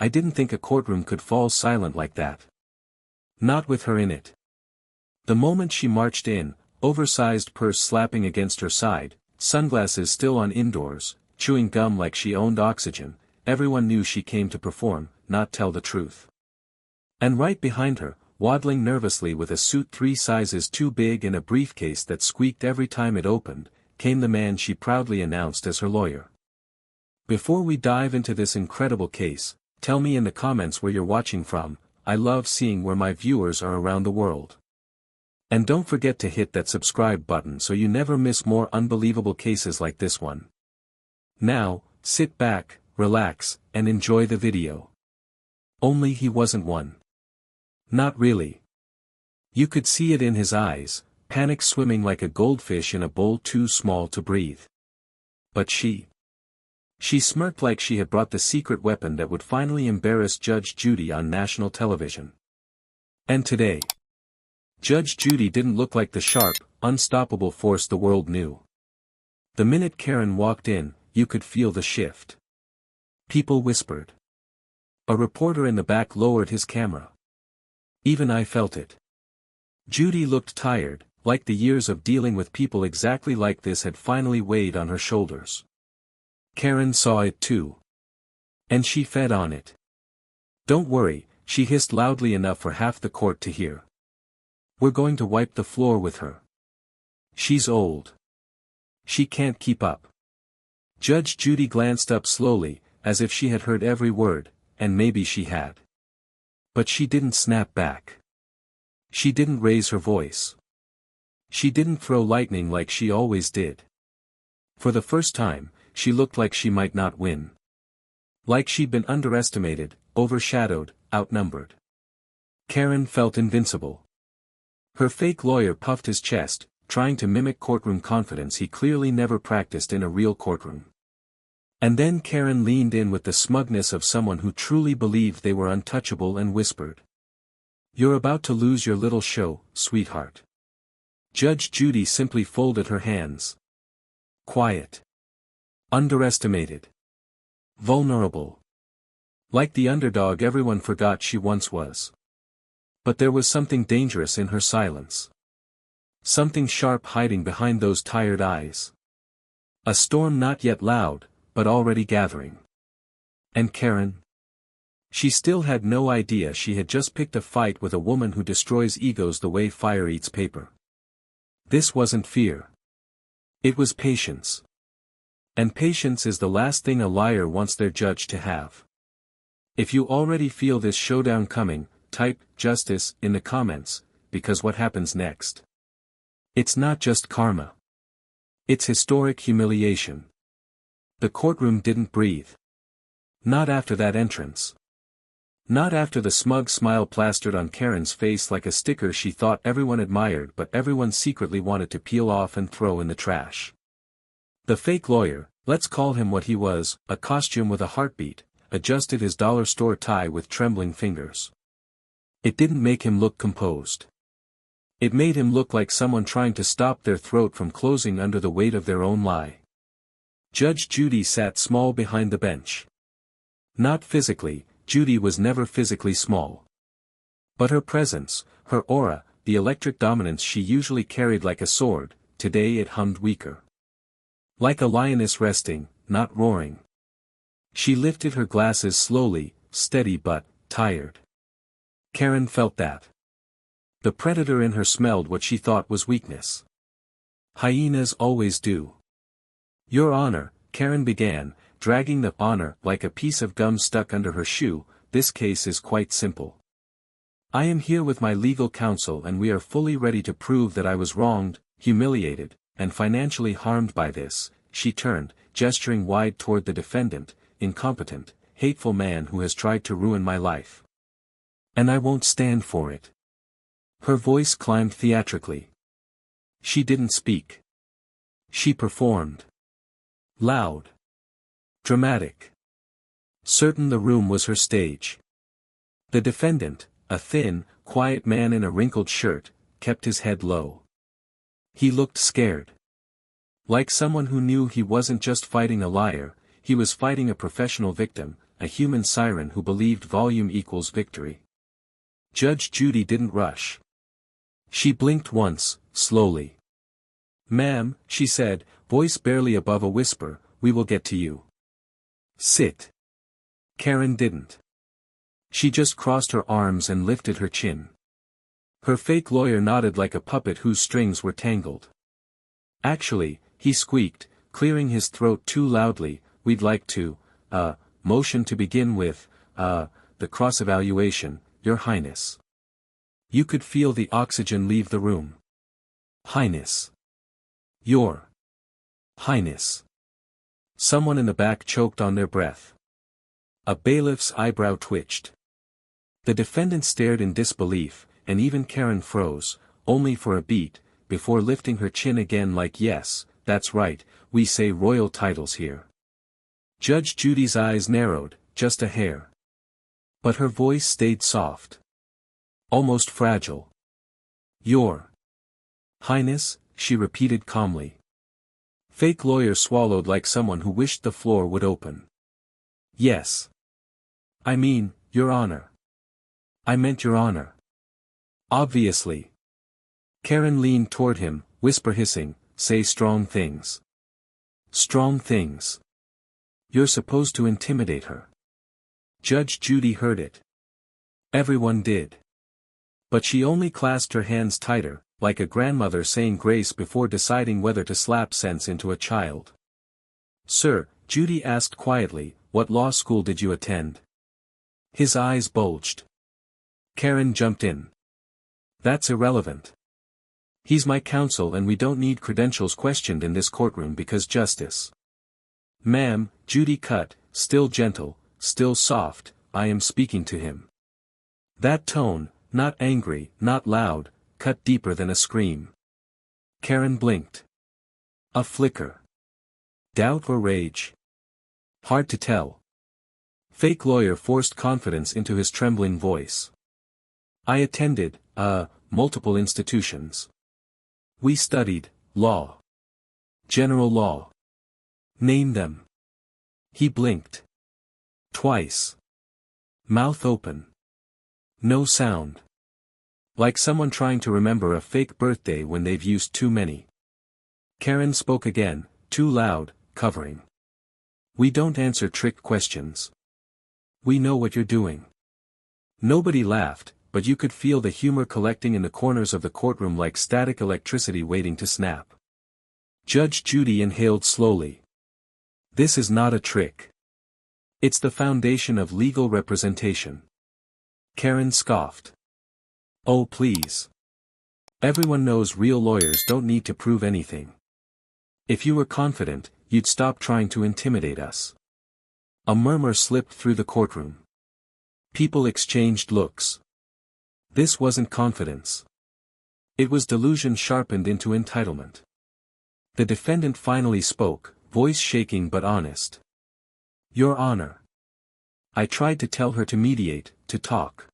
I didn't think a courtroom could fall silent like that. Not with her in it. The moment she marched in, oversized purse slapping against her side, sunglasses still on indoors, chewing gum like she owned oxygen, everyone knew she came to perform, not tell the truth. And right behind her, waddling nervously with a suit 3 sizes too big and a briefcase that squeaked every time it opened, came the man she proudly announced as her lawyer. Before we dive into this incredible case, tell me in the comments where you're watching from. I love seeing where my viewers are around the world. And don't forget to hit that subscribe button so you never miss more unbelievable cases like this one. Now, sit back, relax, and enjoy the video. Only he wasn't one. Not really. You could see it in his eyes, panic swimming like a goldfish in a bowl too small to breathe. But she smirked like she had brought the secret weapon that would finally embarrass Judge Judy on national television. And today, Judge Judy didn't look like the sharp, unstoppable force the world knew. The minute Karen walked in, you could feel the shift. People whispered. A reporter in the back lowered his camera. Even I felt it. Judy looked tired, like the years of dealing with people exactly like this had finally weighed on her shoulders. Karen saw it too. And she fed on it. Don't worry, she hissed loudly enough for half the court to hear. We're going to wipe the floor with her. She's old. She can't keep up. Judge Judy glanced up slowly, as if she had heard every word, and maybe she had. But she didn't snap back. She didn't raise her voice. She didn't throw lightning like she always did. For the first time, she looked like she might not win. Like she'd been underestimated, overshadowed, outnumbered. Karen felt invincible. Her fake lawyer puffed his chest, trying to mimic courtroom confidence he clearly never practiced in a real courtroom. And then Karen leaned in with the smugness of someone who truly believed they were untouchable and whispered. You're about to lose your little show, sweetheart. Judge Judy simply folded her hands. Quiet. Underestimated. Vulnerable. Like the underdog everyone forgot she once was. But there was something dangerous in her silence. Something sharp hiding behind those tired eyes. A storm not yet loud, but already gathering. And Karen? She still had no idea she had just picked a fight with a woman who destroys egos the way fire eats paper. This wasn't fear. It was patience. And patience is the last thing a liar wants their judge to have. If you already feel this showdown coming, type "justice" in the comments, because what happens next? It's not just karma. It's historic humiliation. The courtroom didn't breathe. Not after that entrance. Not after the smug smile plastered on Karen's face like a sticker she thought everyone admired but everyone secretly wanted to peel off and throw in the trash. The fake lawyer, let's call him what he was, a costume with a heartbeat, adjusted his dollar store tie with trembling fingers. It didn't make him look composed. It made him look like someone trying to stop their throat from closing under the weight of their own lie. Judge Judy sat small behind the bench. Not physically, Judy was never physically small. But her presence, her aura, the electric dominance she usually carried like a sword, today it hummed weaker. Like a lioness resting, not roaring. She lifted her glasses slowly, steady but tired. Karen felt that. The predator in her smelled what she thought was weakness. Hyenas always do. Your Honor, Karen began, dragging the honor like a piece of gum stuck under her shoe. This case is quite simple. I am here with my legal counsel and we are fully ready to prove that I was wronged, humiliated, and financially harmed by this. She turned, gesturing wide toward the defendant, incompetent, hateful man who has tried to ruin my life. And I won't stand for it. Her voice climbed theatrically. She didn't speak. She performed. Loud. Dramatic. Certain the room was her stage. The defendant, a thin, quiet man in a wrinkled shirt, kept his head low. He looked scared. Like someone who knew he wasn't just fighting a liar, he was fighting a professional victim, a human siren who believed volume equals victory. Judge Judy didn't rush. She blinked once, slowly. "Ma'am," she said, voice barely above a whisper, "we will get to you. Sit." Karen didn't. She just crossed her arms and lifted her chin. Her fake lawyer nodded like a puppet whose strings were tangled. "Actually," he squeaked, clearing his throat too loudly, "we'd like to, motion to begin with, the cross-evaluation, Your Highness." You could feel the oxygen leave the room. "Highness. Your Highness." Someone in the back choked on their breath. A bailiff's eyebrow twitched. The defendant stared in disbelief, and even Karen froze, only for a beat, before lifting her chin again like, "Yes, that's right, we say royal titles here." Judge Judy's eyes narrowed, just a hair. But her voice stayed soft. Almost fragile. "Your Highness," she repeated calmly. Fake lawyer swallowed like someone who wished the floor would open. "Yes. I mean, Your Honor. I meant Your Honor. Obviously." Karen leaned toward him, whisper hissing, "Say strong things. Strong things. You're supposed to intimidate her." Judge Judy heard it. Everyone did. But she only clasped her hands tighter, like a grandmother saying grace before deciding whether to slap sense into a child. "Sir," Judy asked quietly, "what law school did you attend?" His eyes bulged. Karen jumped in. "That's irrelevant. He's my counsel and we don't need credentials questioned in this courtroom because justice." "Ma'am," Judy cut, still gentle, still soft, "I am speaking to him." That tone, not angry, not loud, cut deeper than a scream. Karen blinked. A flicker. Doubt or rage? Hard to tell. Fake lawyer forced confidence into his trembling voice. "I attended, multiple institutions. We studied, law. General law." "Name them." He blinked. Twice. Mouth open. No sound. Like someone trying to remember a fake birthday when they've used too many. Karen spoke again, too loud, covering. "We don't answer trick questions. We know what you're doing." Nobody laughed, but you could feel the humor collecting in the corners of the courtroom like static electricity waiting to snap. Judge Judy inhaled slowly. "This is not a trick. It's the foundation of legal representation." Karen scoffed. "Oh please. Everyone knows real lawyers don't need to prove anything. If you were confident, you'd stop trying to intimidate us." A murmur slipped through the courtroom. People exchanged looks. This wasn't confidence. It was delusion sharpened into entitlement. The defendant finally spoke, voice shaking but honest. "Your Honor. I tried to tell her to mediate, to talk.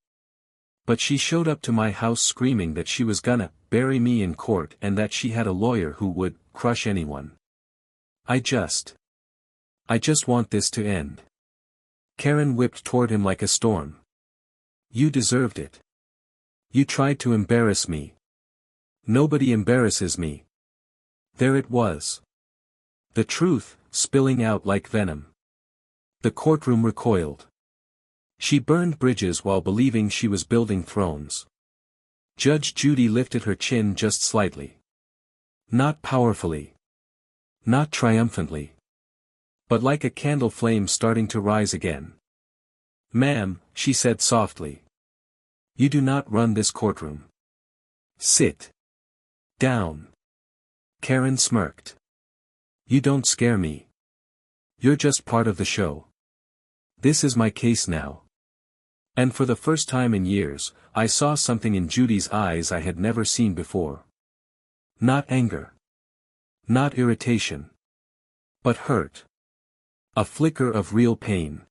But she showed up to my house screaming that she was gonna bury me in court and that she had a lawyer who would crush anyone. I just want this to end." Karen whipped toward him like a storm. "You deserved it. You tried to embarrass me. Nobody embarrasses me." There it was. The truth, spilling out like venom. The courtroom recoiled. She burned bridges while believing she was building thrones. Judge Judy lifted her chin just slightly. Not powerfully. Not triumphantly. But like a candle flame starting to rise again. "Ma'am," she said softly. "You do not run this courtroom. Sit down." Karen smirked. "You don't scare me. You're just part of the show. This is my case now." And for the first time in years, I saw something in Judy's eyes I had never seen before. Not anger. Not irritation. But hurt. A flicker of real pain.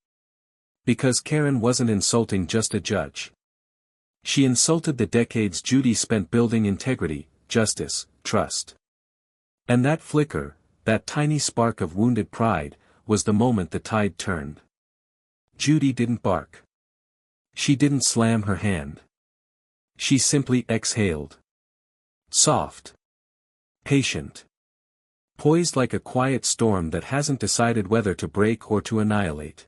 Because Karen wasn't insulting just a judge. She insulted the decades Judy spent building integrity, justice, trust. And that flicker, that tiny spark of wounded pride, was the moment the tide turned. Judy didn't bark. She didn't slam her hand. She simply exhaled. Soft. Patient. Poised like a quiet storm that hasn't decided whether to break or to annihilate.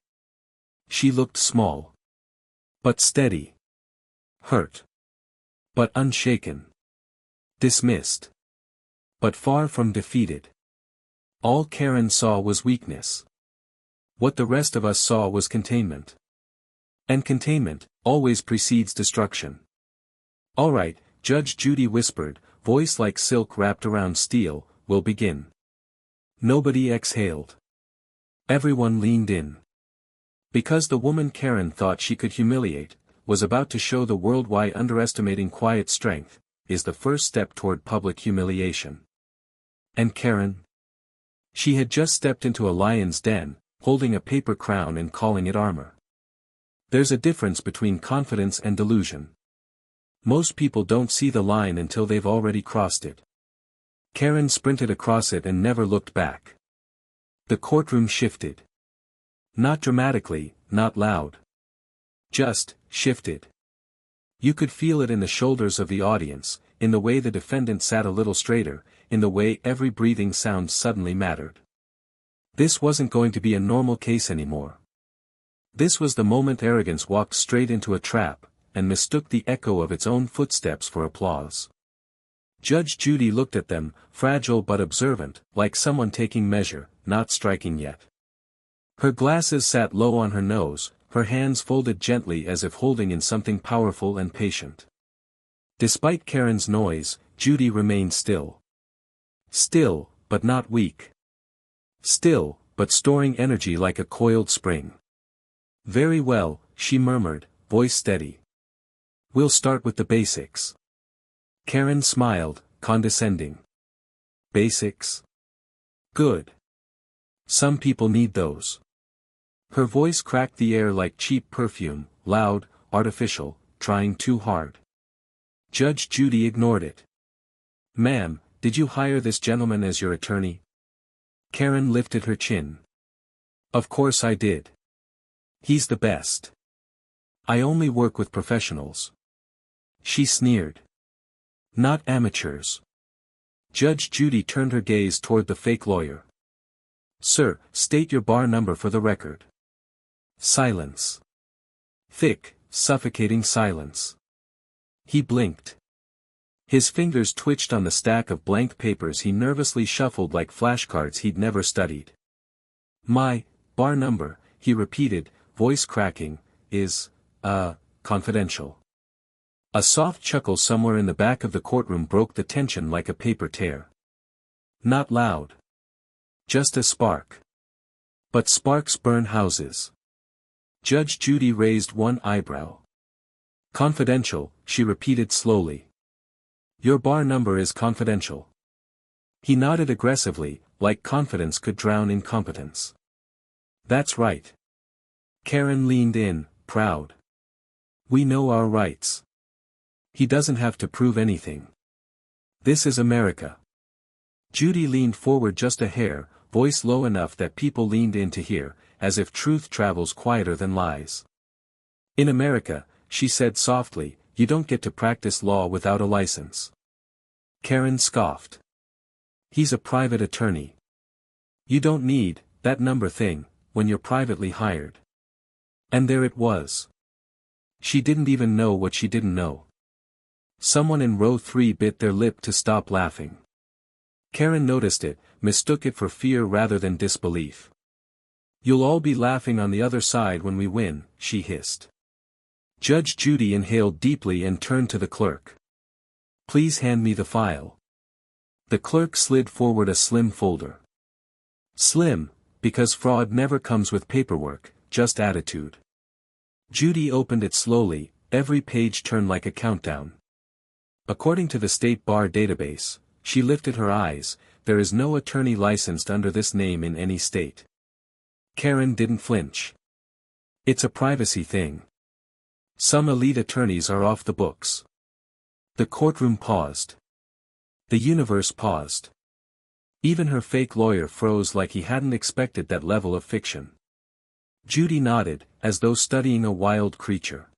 She looked small. But steady. Hurt. But unshaken. Dismissed. But far from defeated. All Karen saw was weakness. What the rest of us saw was containment. And containment always precedes destruction. "All right," Judge Judy whispered, voice like silk wrapped around steel, "we'll begin." Nobody exhaled. Everyone leaned in. Because the woman Karen thought she could humiliate, was about to show the world why underestimating quiet strength is the first step toward public humiliation. And Karen? She had just stepped into a lion's den, holding a paper crown and calling it armor. There's a difference between confidence and delusion. Most people don't see the line until they've already crossed it. Karen sprinted across it and never looked back. The courtroom shifted. Not dramatically, not loud. Just shifted. You could feel it in the shoulders of the audience, in the way the defendant sat a little straighter, in the way every breathing sound suddenly mattered. This wasn't going to be a normal case anymore. This was the moment arrogance walked straight into a trap, and mistook the echo of its own footsteps for applause. Judge Judy looked at them, fragile but observant, like someone taking measure, not striking yet. Her glasses sat low on her nose, her hands folded gently as if holding in something powerful and patient. Despite Karen's noise, Judy remained still. Still, but not weak. Still, but storing energy like a coiled spring. "Very well," she murmured, voice steady. "We'll start with the basics." Karen smiled, condescending. "Basics? Good. Some people need those." Her voice cracked the air like cheap perfume, loud, artificial, trying too hard. Judge Judy ignored it. "Ma'am, did you hire this gentleman as your attorney?" Karen lifted her chin. "Of course I did. He's the best. I only work with professionals." She sneered. "Not amateurs." Judge Judy turned her gaze toward the fake lawyer. "Sir, state your bar number for the record." Silence. Thick, suffocating silence. He blinked. His fingers twitched on the stack of blank papers he nervously shuffled like flashcards he'd never studied. "My bar number," he repeated, voice cracking, "is, confidential." A soft chuckle somewhere in the back of the courtroom broke the tension like a paper tear. Not loud. Just a spark. But sparks burn houses. Judge Judy raised one eyebrow. "Confidential," she repeated slowly. "Your bar number is confidential." He nodded aggressively, like confidence could drown incompetence. "That's right." Karen leaned in, proud. "We know our rights. He doesn't have to prove anything. This is America." Judy leaned forward just a hair, voice low enough that people leaned in to hear, as if truth travels quieter than lies. "In America," she said softly, "you don't get to practice law without a license." Karen scoffed. "He's a private attorney. You don't need that number thing when you're privately hired." And there it was. She didn't even know what she didn't know. Someone in row 3 bit their lip to stop laughing. Karen noticed it, mistook it for fear rather than disbelief. "You'll all be laughing on the other side when we win," she hissed. Judge Judy inhaled deeply and turned to the clerk. "Please hand me the file." The clerk slid forward a slim folder. Slim, because fraud never comes with paperwork, just attitude. Judy opened it slowly, every page turned like a countdown. According to the state bar database, she lifted her eyes, there is no attorney licensed under this name in any state. Karen didn't flinch. "It's a privacy thing. Some elite attorneys are off the books." The courtroom paused. The universe paused. Even her fake lawyer froze like he hadn't expected that level of fiction. Judy nodded, as though studying a wild creature.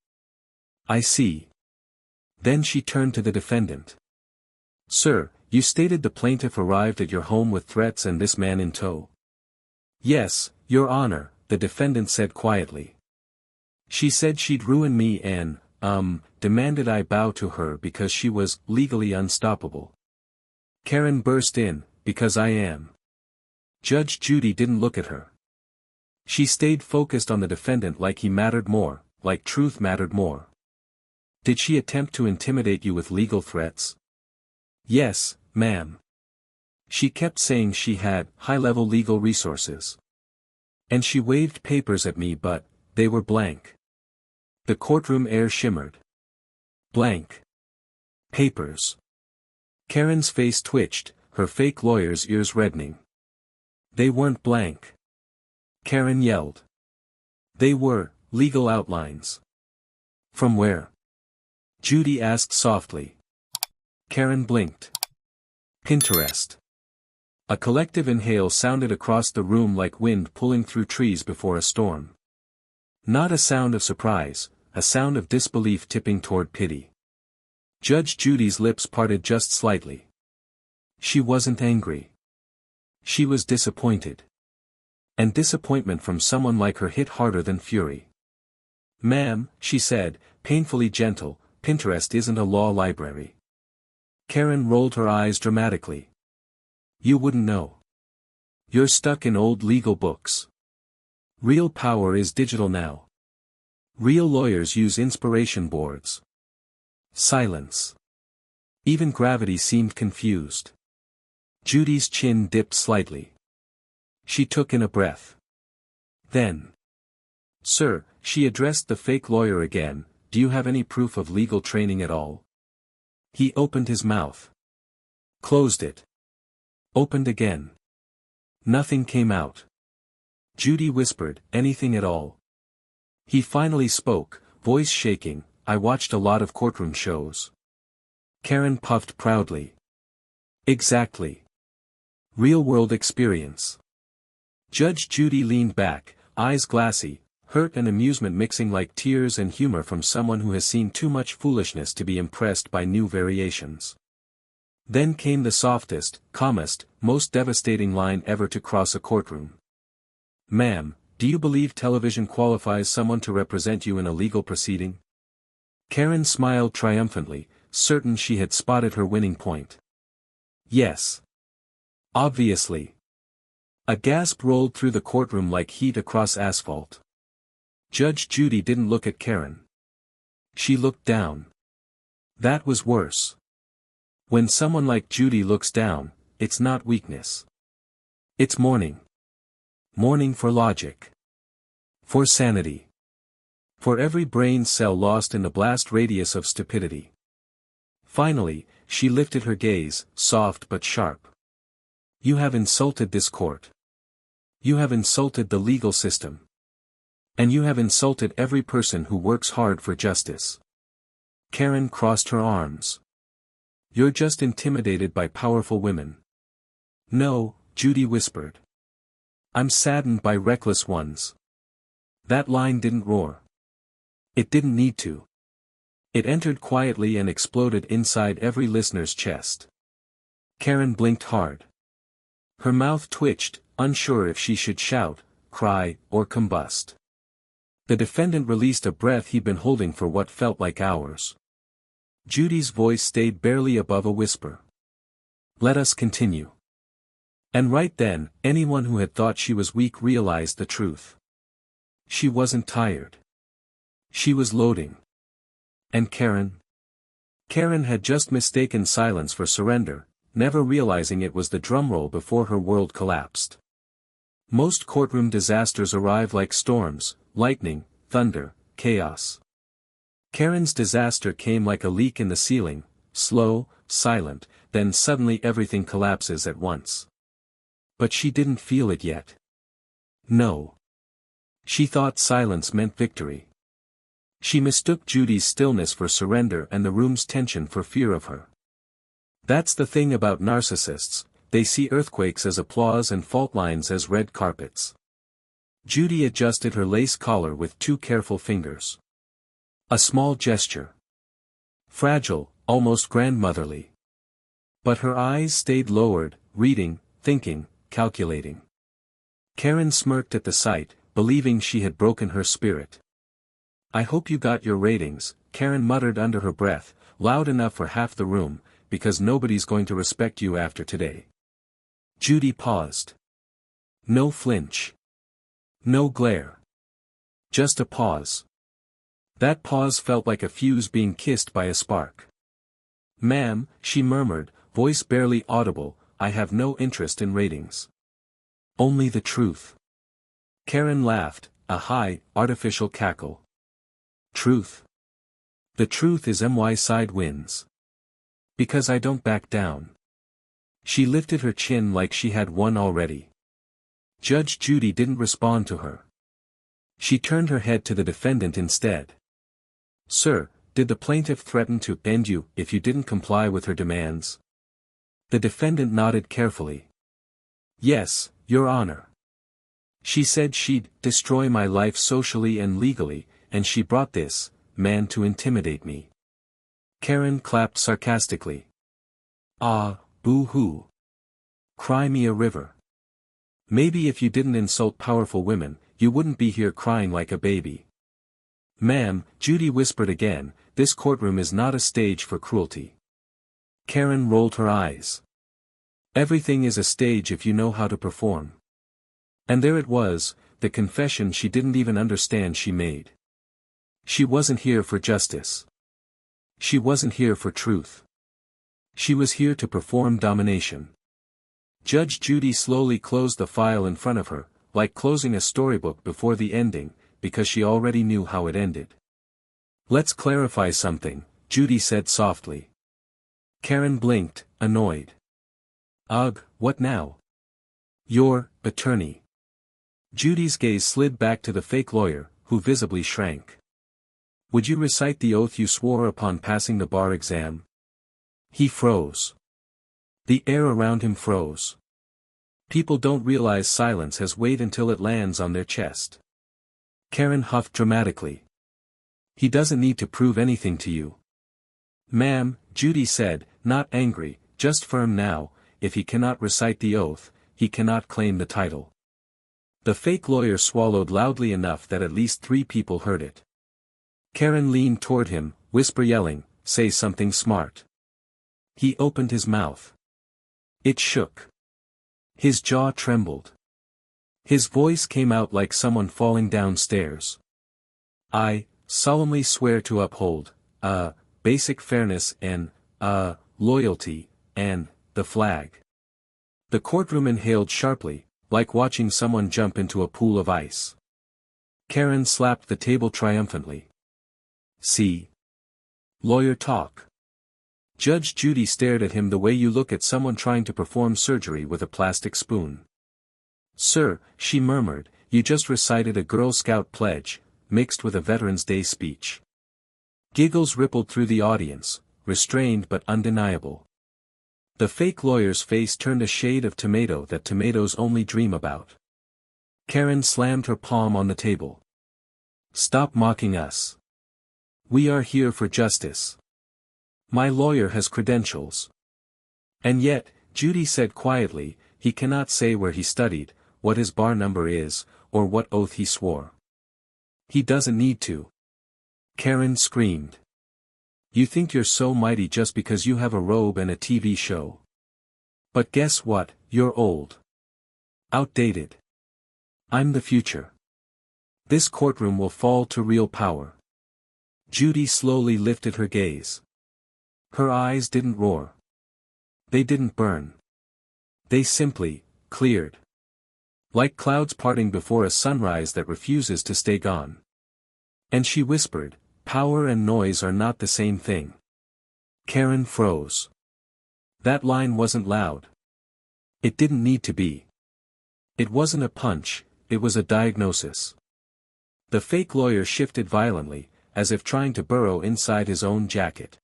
I see. Then she turned to the defendant. Sir, you stated the plaintiff arrived at your home with threats and this man in tow. Yes, Your Honor, the defendant said quietly. She said she'd ruin me and, demanded I bow to her because she was legally unstoppable. Karen burst in, because I am. Judge Judy didn't look at her. She stayed focused on the defendant like he mattered more, like truth mattered more. Did she attempt to intimidate you with legal threats? Yes, ma'am. She kept saying she had high-level legal resources. And she waved papers at me but, they were blank. The courtroom air shimmered. Blank. Papers. Karen's face twitched, her fake lawyer's ears reddening. They weren't blank. Karen yelled. They were, legal outlines. From where? Judy asked softly. Karen blinked. Pinterest. A collective inhale sounded across the room like wind pulling through trees before a storm. Not a sound of surprise, a sound of disbelief tipping toward pity. Judge Judy's lips parted just slightly. She wasn't angry. She was disappointed. And disappointment from someone like her hit harder than fury. Ma'am, she said, painfully gentle, Pinterest isn't a law library. Karen rolled her eyes dramatically. You wouldn't know. You're stuck in old legal books. Real power is digital now. Real lawyers use inspiration boards. Silence. Even gravity seemed confused. Judy's chin dipped slightly. She took in a breath. Then. Sir, she addressed the fake lawyer again, do you have any proof of legal training at all? He opened his mouth. Closed it. Opened again. Nothing came out. Judy whispered, anything at all. He finally spoke, voice shaking, I watched a lot of courtroom shows. Karen puffed proudly. Exactly. Real-world experience. Judge Judy leaned back, eyes glassy, hurt and amusement mixing like tears and humor from someone who has seen too much foolishness to be impressed by new variations. Then came the softest, calmest, most devastating line ever to cross a courtroom. Ma'am, do you believe television qualifies someone to represent you in a legal proceeding? Karen smiled triumphantly, certain she had spotted her winning point. Yes. Obviously. A gasp rolled through the courtroom like heat across asphalt. Judge Judy didn't look at Karen. She looked down. That was worse. When someone like Judy looks down, it's not weakness. It's mourning. Mourning for logic. For sanity. For every brain cell lost in the blast radius of stupidity. Finally, she lifted her gaze, soft but sharp. You have insulted this court. You have insulted the legal system. And you have insulted every person who works hard for justice. Karen crossed her arms. You're just intimidated by powerful women. No, Judy whispered. I'm saddened by reckless ones. That line didn't roar. It didn't need to. It entered quietly and exploded inside every listener's chest. Karen blinked hard. Her mouth twitched, unsure if she should shout, cry, or combust. The defendant released a breath he'd been holding for what felt like hours. Judy's voice stayed barely above a whisper. Let us continue. And right then, anyone who had thought she was weak realized the truth. She wasn't tired. She was loading. And Karen? Karen had just mistaken silence for surrender, never realizing it was the drumroll before her world collapsed. Most courtroom disasters arrive like storms, lightning, thunder, chaos. Karen's disaster came like a leak in the ceiling, slow, silent, then suddenly everything collapses at once. But she didn't feel it yet. No. She thought silence meant victory. She mistook Judy's stillness for surrender and the room's tension for fear of her. That's the thing about narcissists, they see earthquakes as applause and fault lines as red carpets. Judy adjusted her lace collar with 2 careful fingers. A small gesture. Fragile, almost grandmotherly. But her eyes stayed lowered, reading, thinking, calculating. Karen smirked at the sight, believing she had broken her spirit. "I hope you got your ratings," Karen muttered under her breath, loud enough for half the room, "because nobody's going to respect you after today." Judy paused. No flinch. No glare. Just a pause. That pause felt like a fuse being kissed by a spark. "Ma'am," she murmured, voice barely audible, "I have no interest in ratings. Only the truth." Karen laughed, a high, artificial cackle. "Truth? The truth is my side wins. Because I don't back down." She lifted her chin like she had won already. Judge Judy didn't respond to her. She turned her head to the defendant instead. "Sir, did the plaintiff threaten to end you if you didn't comply with her demands?" The defendant nodded carefully. "Yes, Your Honor. She said she'd destroy my life socially and legally, and she brought this man to intimidate me." Karen clapped sarcastically. "Ah, boo-hoo. Cry me a river. Maybe if you didn't insult powerful women, you wouldn't be here crying like a baby." "Ma'am," Judy whispered again, "this courtroom is not a stage for cruelty." Karen rolled her eyes. "Everything is a stage if you know how to perform." And there it was, the confession she didn't even understand she made. She wasn't here for justice. She wasn't here for truth. She was here to perform domination. Judge Judy slowly closed the file in front of her, like closing a storybook before the ending, because she already knew how it ended. "Let's clarify something," Judy said softly. Karen blinked, annoyed. "Ugh, what now?" "Your attorney." Judy's gaze slid back to the fake lawyer, who visibly shrank. "Would you recite the oath you swore upon passing the bar exam?" He froze. The air around him froze. People don't realize silence has weight until it lands on their chest. Karen huffed dramatically. "He doesn't need to prove anything to you." "Ma'am," Judy said, not angry, just firm now, "if he cannot recite the oath, he cannot claim the title." The fake lawyer swallowed loudly enough that at least 3 people heard it. Karen leaned toward him, whisper yelling, "Say something smart." He opened his mouth. It shook. His jaw trembled. His voice came out like someone falling downstairs. "I solemnly swear to uphold, basic fairness and, loyalty, and, the flag." The courtroom inhaled sharply, like watching someone jump into a pool of ice. Karen slapped the table triumphantly. "See? Lawyer talk." Judge Judy stared at him the way you look at someone trying to perform surgery with a plastic spoon. "Sir," she murmured, "you just recited a Girl Scout pledge, mixed with a Veterans Day speech." Giggles rippled through the audience, restrained but undeniable. The fake lawyer's face turned a shade of tomato that tomatoes only dream about. Karen slammed her palm on the table. "Stop mocking us. We are here for justice. My lawyer has credentials." "And yet," Judy said quietly, "he cannot say where he studied, what his bar number is, or what oath he swore. He doesn't need to." Karen screamed. "You think you're so mighty just because you have a robe and a TV show. But guess what, you're old. Outdated. I'm the future. This courtroom will fall to real power." Judy slowly lifted her gaze. Her eyes didn't roar. They didn't burn. They simply cleared. Like clouds parting before a sunrise that refuses to stay gone. And she whispered, "Power and noise are not the same thing." Karen froze. That line wasn't loud. It didn't need to be. It wasn't a punch, it was a diagnosis. The fake lawyer shifted violently, as if trying to burrow inside his own jacket.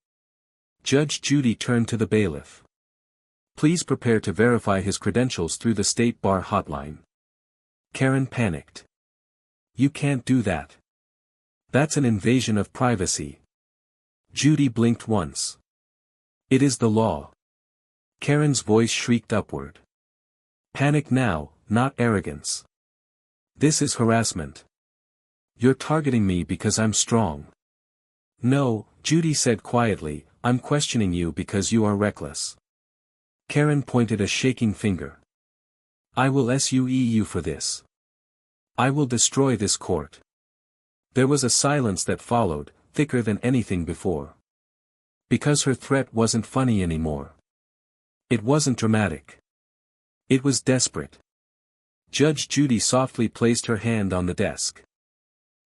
Judge Judy turned to the bailiff. "Please prepare to verify his credentials through the State Bar hotline." Karen panicked. You can't do that. That's an invasion of privacy. Judy blinked once. It is the law. Karen's voice shrieked upward. Panic now, not arrogance. This is harassment. You're targeting me because I'm strong. No, Judy said quietly, I'm questioning you because you are reckless. Karen pointed a shaking finger. I will sue you for this. I will destroy this court. There was a silence that followed, thicker than anything before. Because her threat wasn't funny anymore. It wasn't dramatic. It was desperate. Judge Judy softly placed her hand on the desk.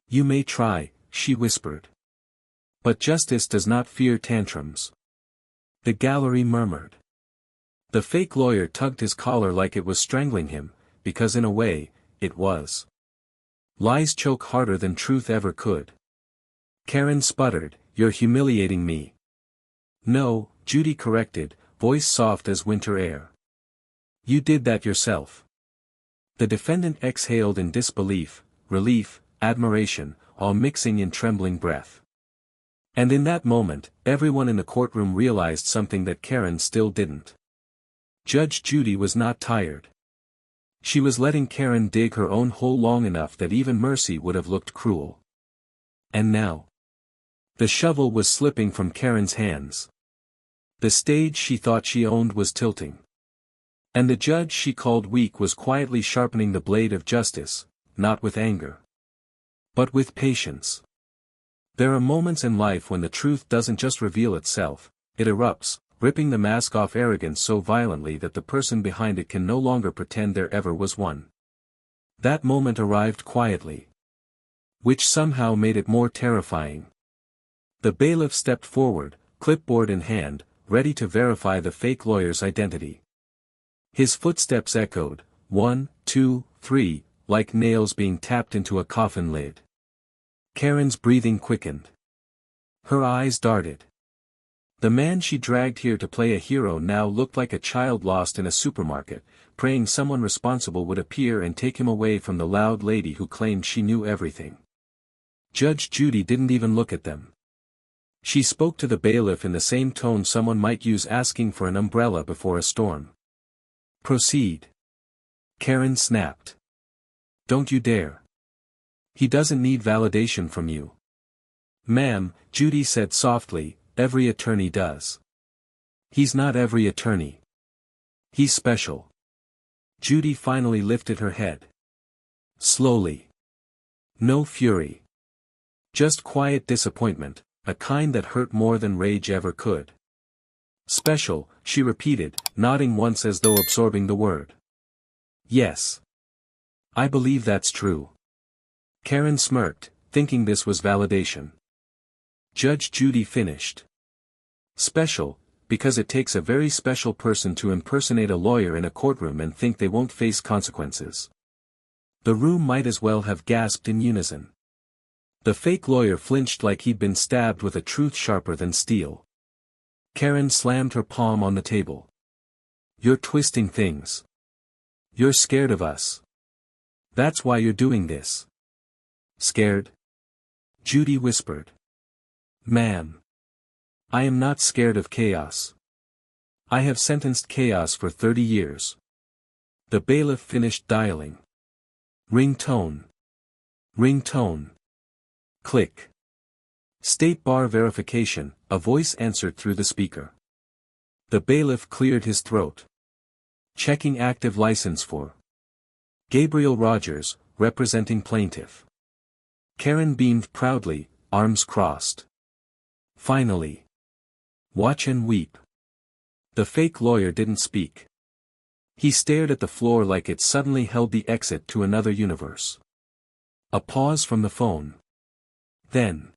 You may try, she whispered. But justice does not fear tantrums. The gallery murmured. The fake lawyer tugged his collar like it was strangling him, because in a way, it was. Lies choke harder than truth ever could. Karen sputtered, You're humiliating me. No, Judy corrected, voice soft as winter air. You did that yourself. The defendant exhaled in disbelief, relief, admiration, all mixing in trembling breath. And in that moment, everyone in the courtroom realized something that Karen still didn't. Judge Judy was not tired. She was letting Karen dig her own hole long enough that even mercy would have looked cruel. And now? The shovel was slipping from Karen's hands. The stage she thought she owned was tilting. And the judge she called weak was quietly sharpening the blade of justice, not with anger, but with patience. There are moments in life when the truth doesn't just reveal itself, it erupts, ripping the mask off arrogance so violently that the person behind it can no longer pretend there ever was one. That moment arrived quietly. Which somehow made it more terrifying. The bailiff stepped forward, clipboard in hand, ready to verify the fake lawyer's identity. His footsteps echoed, 1, 2, 3, like nails being tapped into a coffin lid. Karen's breathing quickened. Her eyes darted. The man she dragged here to play a hero now looked like a child lost in a supermarket, praying someone responsible would appear and take him away from the loud lady who claimed she knew everything. Judge Judy didn't even look at them. She spoke to the bailiff in the same tone someone might use asking for an umbrella before a storm. Proceed. Karen snapped. Don't you dare. He doesn't need validation from you. Ma'am, Judy said softly, every attorney does. He's not every attorney. He's special. Judy finally lifted her head. Slowly. No fury. Just quiet disappointment, a kind that hurt more than rage ever could. Special, she repeated, nodding once as though absorbing the word. Yes. I believe that's true. Karen smirked, thinking this was validation. Judge Judy finished. Special, because it takes a very special person to impersonate a lawyer in a courtroom and think they won't face consequences. The room might as well have gasped in unison. The fake lawyer flinched like he'd been stabbed with a truth sharper than steel. Karen slammed her palm on the table. You're twisting things. You're scared of us. That's why you're doing this. Scared? Judy whispered. Ma'am. I am not scared of chaos. I have sentenced chaos for 30 years. The bailiff finished dialing. Ring tone. Ring tone. Click. State bar verification, a voice answered through the speaker. The bailiff cleared his throat. Checking active license for Gabriel Rogers, representing plaintiff. Karen beamed proudly, arms crossed. Finally. Watch and weep. The fake lawyer didn't speak. He stared at the floor like it suddenly held the exit to another universe. A pause from the phone. Then.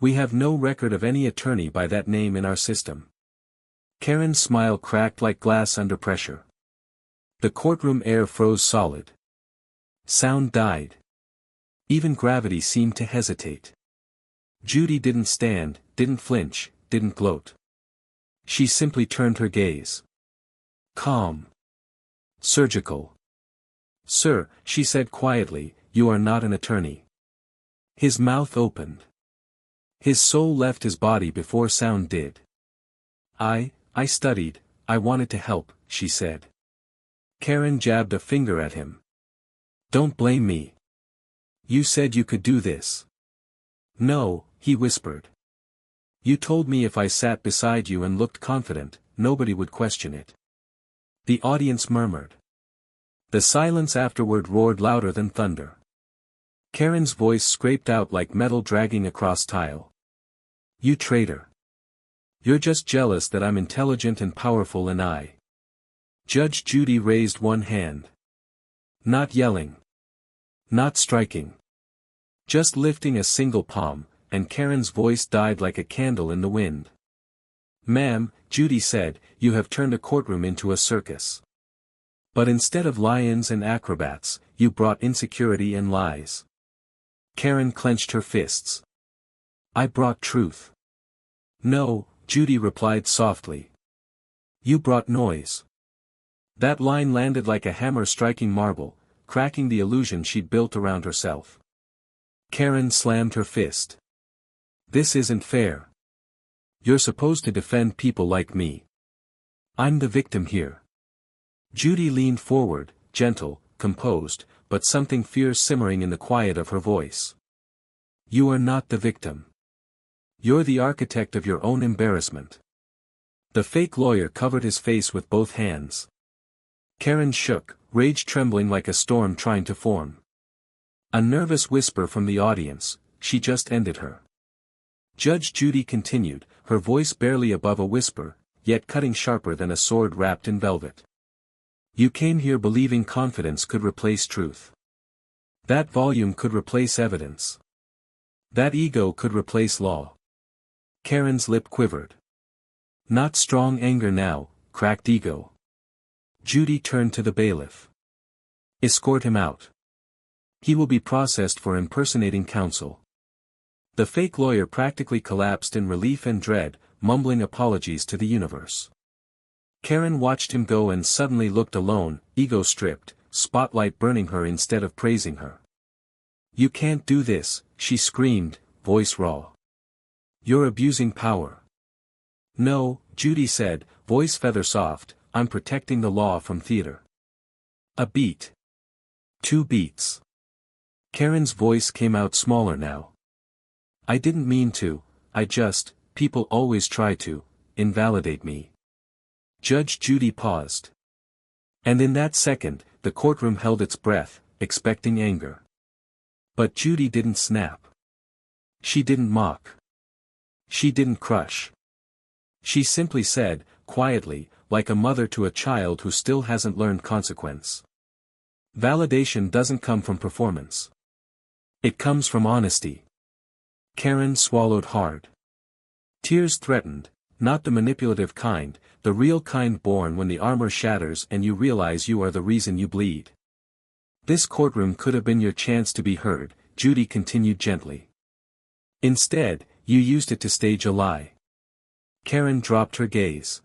We have no record of any attorney by that name in our system. Karen's smile cracked like glass under pressure. The courtroom air froze solid. Sound died. Even gravity seemed to hesitate. Judy didn't stand, didn't flinch, didn't gloat. She simply turned her gaze. Calm. Surgical. Sir, she said quietly, you are not an attorney. His mouth opened. His soul left his body before sound did. I studied, I wanted to help, she said. Karen jabbed a finger at him. Don't blame me. You said you could do this. No, he whispered. You told me if I sat beside you and looked confident, nobody would question it. The audience murmured. The silence afterward roared louder than thunder. Karen's voice scraped out like metal dragging across tile. You traitor. You're just jealous that I'm intelligent and powerful and I. Judge Judy raised one hand. Not yelling. Not striking. Just lifting a single palm, and Karen's voice died like a candle in the wind. Ma'am, Judy said, you have turned a courtroom into a circus. But instead of lions and acrobats, you brought insecurity and lies. Karen clenched her fists. I brought truth. No, Judy replied softly. You brought noise. That line landed like a hammer striking marble, cracking the illusion she'd built around herself. Karen slammed her fist. This isn't fair. You're supposed to defend people like me. I'm the victim here. Judy leaned forward, gentle, composed, but something fierce simmering in the quiet of her voice. You are not the victim. You're the architect of your own embarrassment. The fake lawyer covered his face with both hands. Karen shook, rage trembling like a storm trying to form. A nervous whisper from the audience, she just ended her. Judge Judy continued, her voice barely above a whisper, yet cutting sharper than a sword wrapped in velvet. You came here believing confidence could replace truth. That volume could replace evidence. That ego could replace law. Karen's lip quivered. Not strong anger now, cracked ego. Judy turned to the bailiff. Escort him out. He will be processed for impersonating counsel. The fake lawyer practically collapsed in relief and dread, mumbling apologies to the universe. Karen watched him go and suddenly looked alone, ego stripped, spotlight burning her instead of praising her. You can't do this, she screamed, voice raw. You're abusing power. No, Judy said, voice feather soft, I'm protecting the law from theater. A beat. 2 beats. Karen's voice came out smaller now. I didn't mean to, people always try to, invalidate me. Judge Judy paused. And in that second, the courtroom held its breath, expecting anger. But Judy didn't snap. She didn't mock. She didn't crush. She simply said, quietly, like a mother to a child who still hasn't learned consequence. Validation doesn't come from performance. It comes from honesty. Karen swallowed hard. Tears threatened, not the manipulative kind, the real kind born when the armor shatters and you realize you are the reason you bleed. This courtroom could have been your chance to be heard, Judy continued gently. Instead, you used it to stage a lie. Karen dropped her gaze.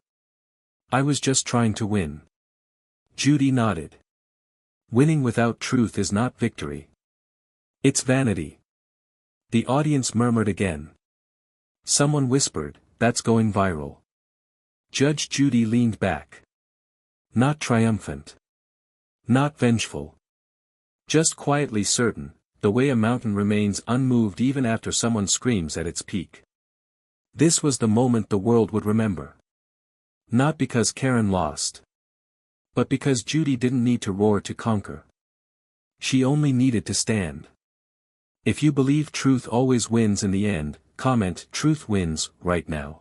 I was just trying to win. Judy nodded. Winning without truth is not victory. It's vanity. The audience murmured again. Someone whispered, that's going viral. Judge Judy leaned back. Not triumphant. Not vengeful. Just quietly certain, the way a mountain remains unmoved even after someone screams at its peak. This was the moment the world would remember. Not because Karen lost. But because Judy didn't need to roar to conquer. She only needed to stand. If you believe truth always wins in the end, comment truth wins right now.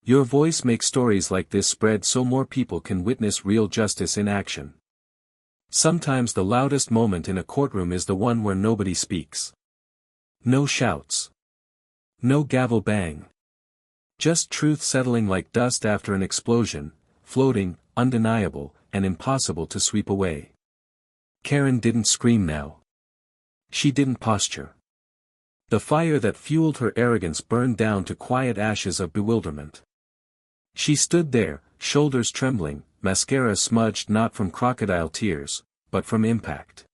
Your voice makes stories like this spread so more people can witness real justice in action. Sometimes the loudest moment in a courtroom is the one where nobody speaks. No shouts. No gavel bang. Just truth settling like dust after an explosion, floating, undeniable, and impossible to sweep away. Karen didn't scream now. She didn't posture. The fire that fueled her arrogance burned down to quiet ashes of bewilderment. She stood there, shoulders trembling, mascara smudged not from crocodile tears, but from impact.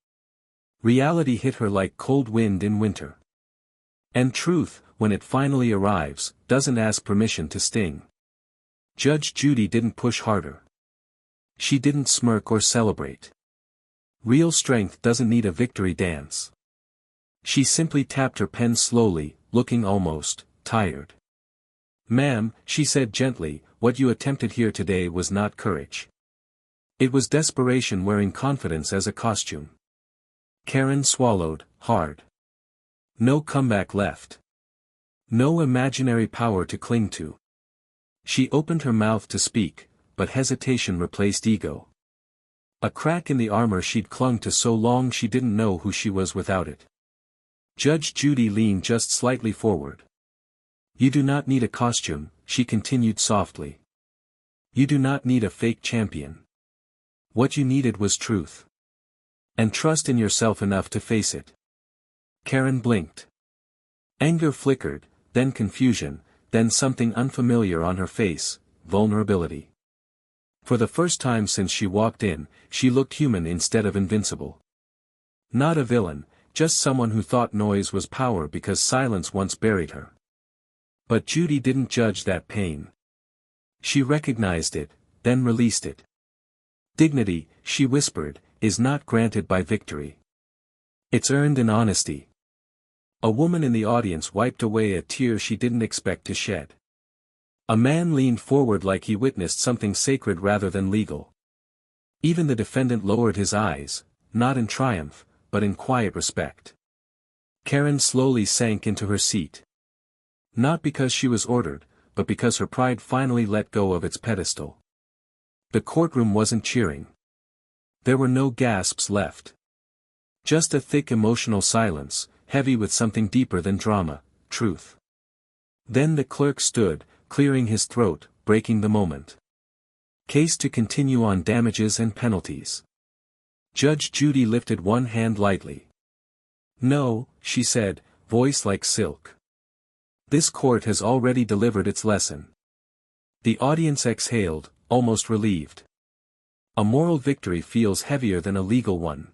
Reality hit her like cold wind in winter. And truth, when it finally arrives, doesn't ask permission to sting. Judge Judy didn't push harder. She didn't smirk or celebrate. Real strength doesn't need a victory dance. She simply tapped her pen slowly, looking almost tired. "Ma'am," she said gently, "what you attempted here today was not courage. It was desperation wearing confidence as a costume." Karen swallowed, hard. No comeback left. No imaginary power to cling to. She opened her mouth to speak, but hesitation replaced ego. A crack in the armor she'd clung to so long she didn't know who she was without it. Judge Judy leaned just slightly forward. "You do not need a costume," she continued softly. "You do not need a fake champion. What you needed was truth. And trust in yourself enough to face it." Karen blinked. Anger flickered, then confusion, then something unfamiliar on her face, vulnerability. For the first time since she walked in, she looked human instead of invincible. Not a villain, just someone who thought noise was power because silence once buried her. But Judy didn't judge that pain. She recognized it, then released it. "Dignity," she whispered, "is not granted by victory. It's earned in honesty." A woman in the audience wiped away a tear she didn't expect to shed. A man leaned forward like he witnessed something sacred rather than legal. Even the defendant lowered his eyes, not in triumph, but in quiet respect. Karen slowly sank into her seat. Not because she was ordered, but because her pride finally let go of its pedestal. The courtroom wasn't cheering. There were no gasps left. Just a thick emotional silence, heavy with something deeper than drama, truth. Then the clerk stood, clearing his throat, breaking the moment. "Case to continue on damages and penalties." Judge Judy lifted one hand lightly. "No," she said, voice like silk. "This court has already delivered its lesson." The audience exhaled, almost relieved. A moral victory feels heavier than a legal one.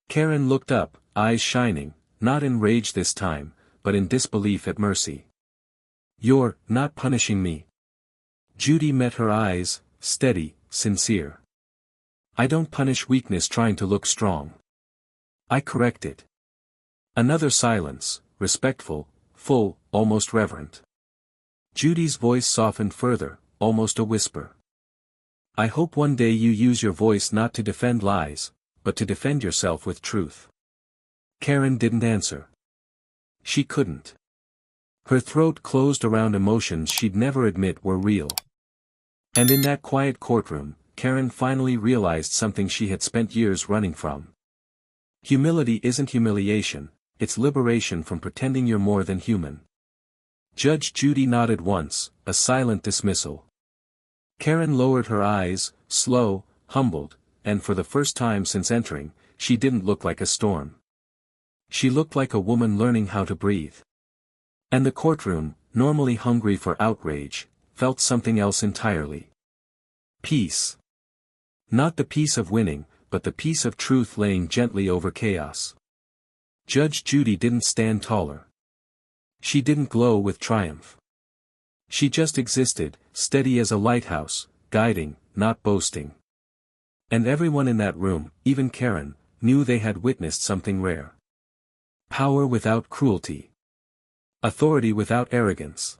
Karen looked up, eyes shining, not in rage this time, but in disbelief at mercy. "You're not punishing me." Judy met her eyes, steady, sincere. "I don't punish weakness trying to look strong. I correct it." Another silence, respectful, full, almost reverent. Judy's voice softened further, almost a whisper. "I hope one day you use your voice not to defend lies, but to defend yourself with truth." Karen didn't answer. She couldn't. Her throat closed around emotions she'd never admit were real. And in that quiet courtroom, Karen finally realized something she had spent years running from. Humility isn't humiliation, it's liberation from pretending you're more than human. Judge Judy nodded once, a silent dismissal. Karen lowered her eyes, slow, humbled, and for the first time since entering, she didn't look like a storm. She looked like a woman learning how to breathe. And the courtroom, normally hungry for outrage, felt something else entirely. Peace. Not the peace of winning, but the peace of truth laying gently over chaos. Judge Judy didn't stand taller. She didn't glow with triumph. She just existed, steady as a lighthouse, guiding, not boasting. And everyone in that room, even Karen, knew they had witnessed something rare. Power without cruelty. Authority without arrogance.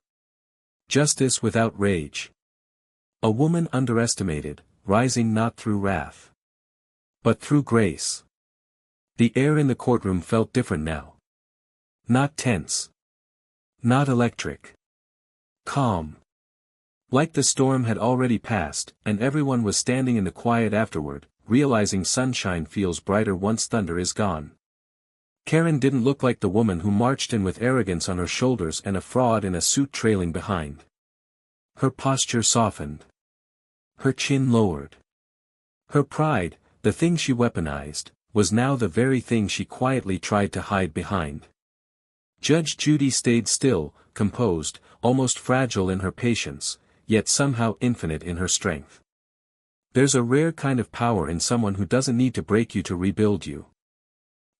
Justice without rage. A woman underestimated, rising not through wrath, but through grace. The air in the courtroom felt different now. Not tense. Not electric. Calm. Like the storm had already passed, and everyone was standing in the quiet afterward, realizing sunshine feels brighter once thunder is gone. Karen didn't look like the woman who marched in with arrogance on her shoulders and a fraud in a suit trailing behind. Her posture softened. Her chin lowered. Her pride, the thing she weaponized, was now the very thing she quietly tried to hide behind. Judge Judy stayed still, composed, almost fragile in her patience, yet somehow infinite in her strength. There's a rare kind of power in someone who doesn't need to break you to rebuild you.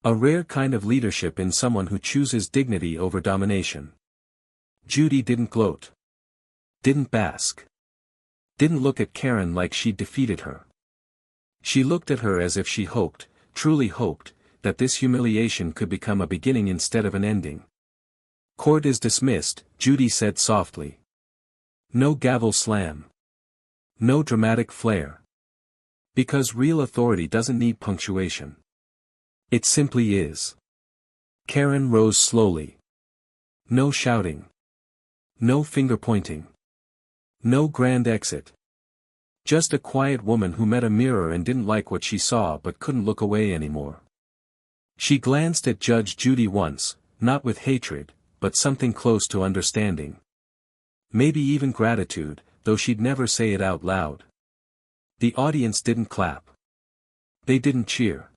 A rare kind of leadership in someone who chooses dignity over domination. Judy didn't gloat. Didn't bask. Didn't look at Karen like she'd defeated her. She looked at her as if she hoped, truly hoped, that this humiliation could become a beginning instead of an ending. "Court is dismissed," Judy said softly. No gavel slam. No dramatic flair. Because real authority doesn't need punctuation. It simply is. Karen rose slowly. No shouting. No finger-pointing. No grand exit. Just a quiet woman who met a mirror and didn't like what she saw but couldn't look away anymore. She glanced at Judge Judy once, not with hatred, but something close to understanding. Maybe even gratitude, though she'd never say it out loud. The audience didn't clap. They didn't cheer.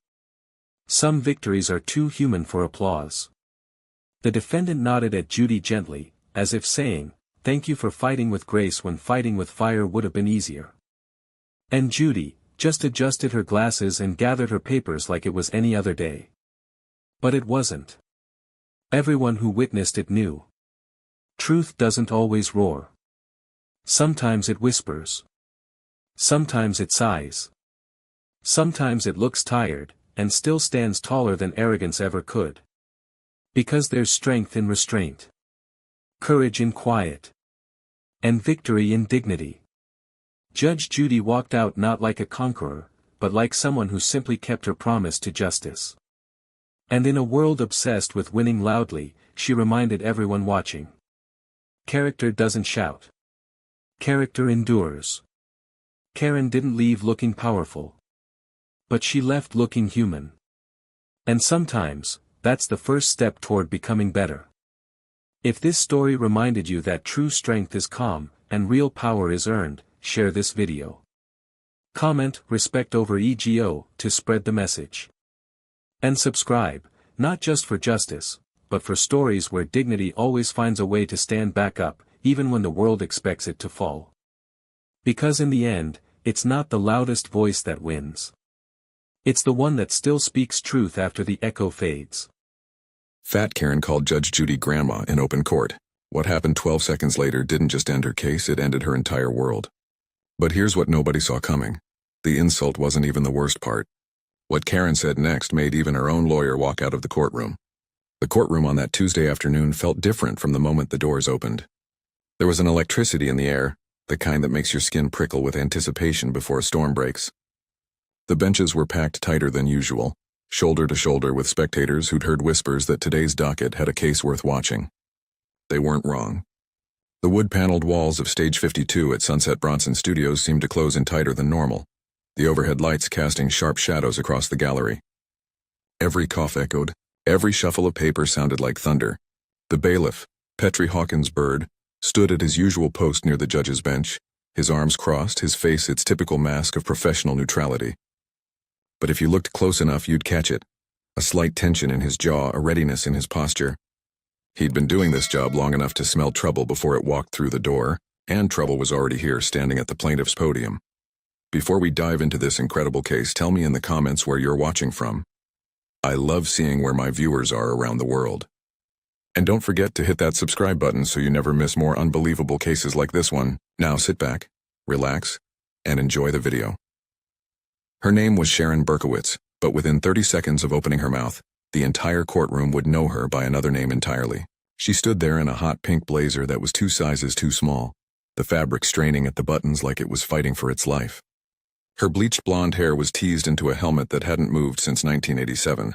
Some victories are too human for applause. The defendant nodded at Judy gently, as if saying, "Thank you for fighting with grace when fighting with fire would have been easier." And Judy just adjusted her glasses and gathered her papers like it was any other day. But it wasn't. Everyone who witnessed it knew. Truth doesn't always roar. Sometimes it whispers. Sometimes it sighs. Sometimes it looks tired, and still stands taller than arrogance ever could. Because there's strength in restraint. Courage in quiet. And victory in dignity. Judge Judy walked out not like a conqueror, but like someone who simply kept her promise to justice. And in a world obsessed with winning loudly, she reminded everyone watching. Character doesn't shout. Character endures. Karen didn't leave looking powerful. But she left looking human. And sometimes, that's the first step toward becoming better. If this story reminded you that true strength is calm, and real power is earned, share this video. Comment "Respect over ego" to spread the message. And subscribe, not just for justice, but for stories where dignity always finds a way to stand back up, even when the world expects it to fall. Because in the end, it's not the loudest voice that wins. It's the one that still speaks truth after the echo fades. Fat Karen called Judge Judy grandma in open court. What happened 12 seconds later didn't just end her case, it ended her entire world. But here's what nobody saw coming. The insult wasn't even the worst part. What Karen said next made even her own lawyer walk out of the courtroom. The courtroom on that Tuesday afternoon felt different from the moment the doors opened. There was an electricity in the air, the kind that makes your skin prickle with anticipation before a storm breaks. The benches were packed tighter than usual, shoulder to shoulder with spectators who'd heard whispers that today's docket had a case worth watching. They weren't wrong. The wood-paneled walls of Stage 52 at Sunset Bronson Studios seemed to close in tighter than normal, the overhead lights casting sharp shadows across the gallery. Every cough echoed, every shuffle of paper sounded like thunder. The bailiff, Petrie Hawkins Bird, stood at his usual post near the judge's bench, his arms crossed, his face its typical mask of professional neutrality. But if you looked close enough, you'd catch it. A slight tension in his jaw, a readiness in his posture. He'd been doing this job long enough to smell trouble before it walked through the door, and trouble was already here standing at the plaintiff's podium. Before we dive into this incredible case, tell me in the comments where you're watching from. I love seeing where my viewers are around the world. And don't forget to hit that subscribe button so you never miss more unbelievable cases like this one. Now sit back, relax, and enjoy the video. Her name was Sharon Berkowitz, but within 30 seconds of opening her mouth, the entire courtroom would know her by another name entirely. She stood there in a hot pink blazer that was 2 sizes too small, the fabric straining at the buttons like it was fighting for its life. Her bleached blonde hair was teased into a helmet that hadn't moved since 1987,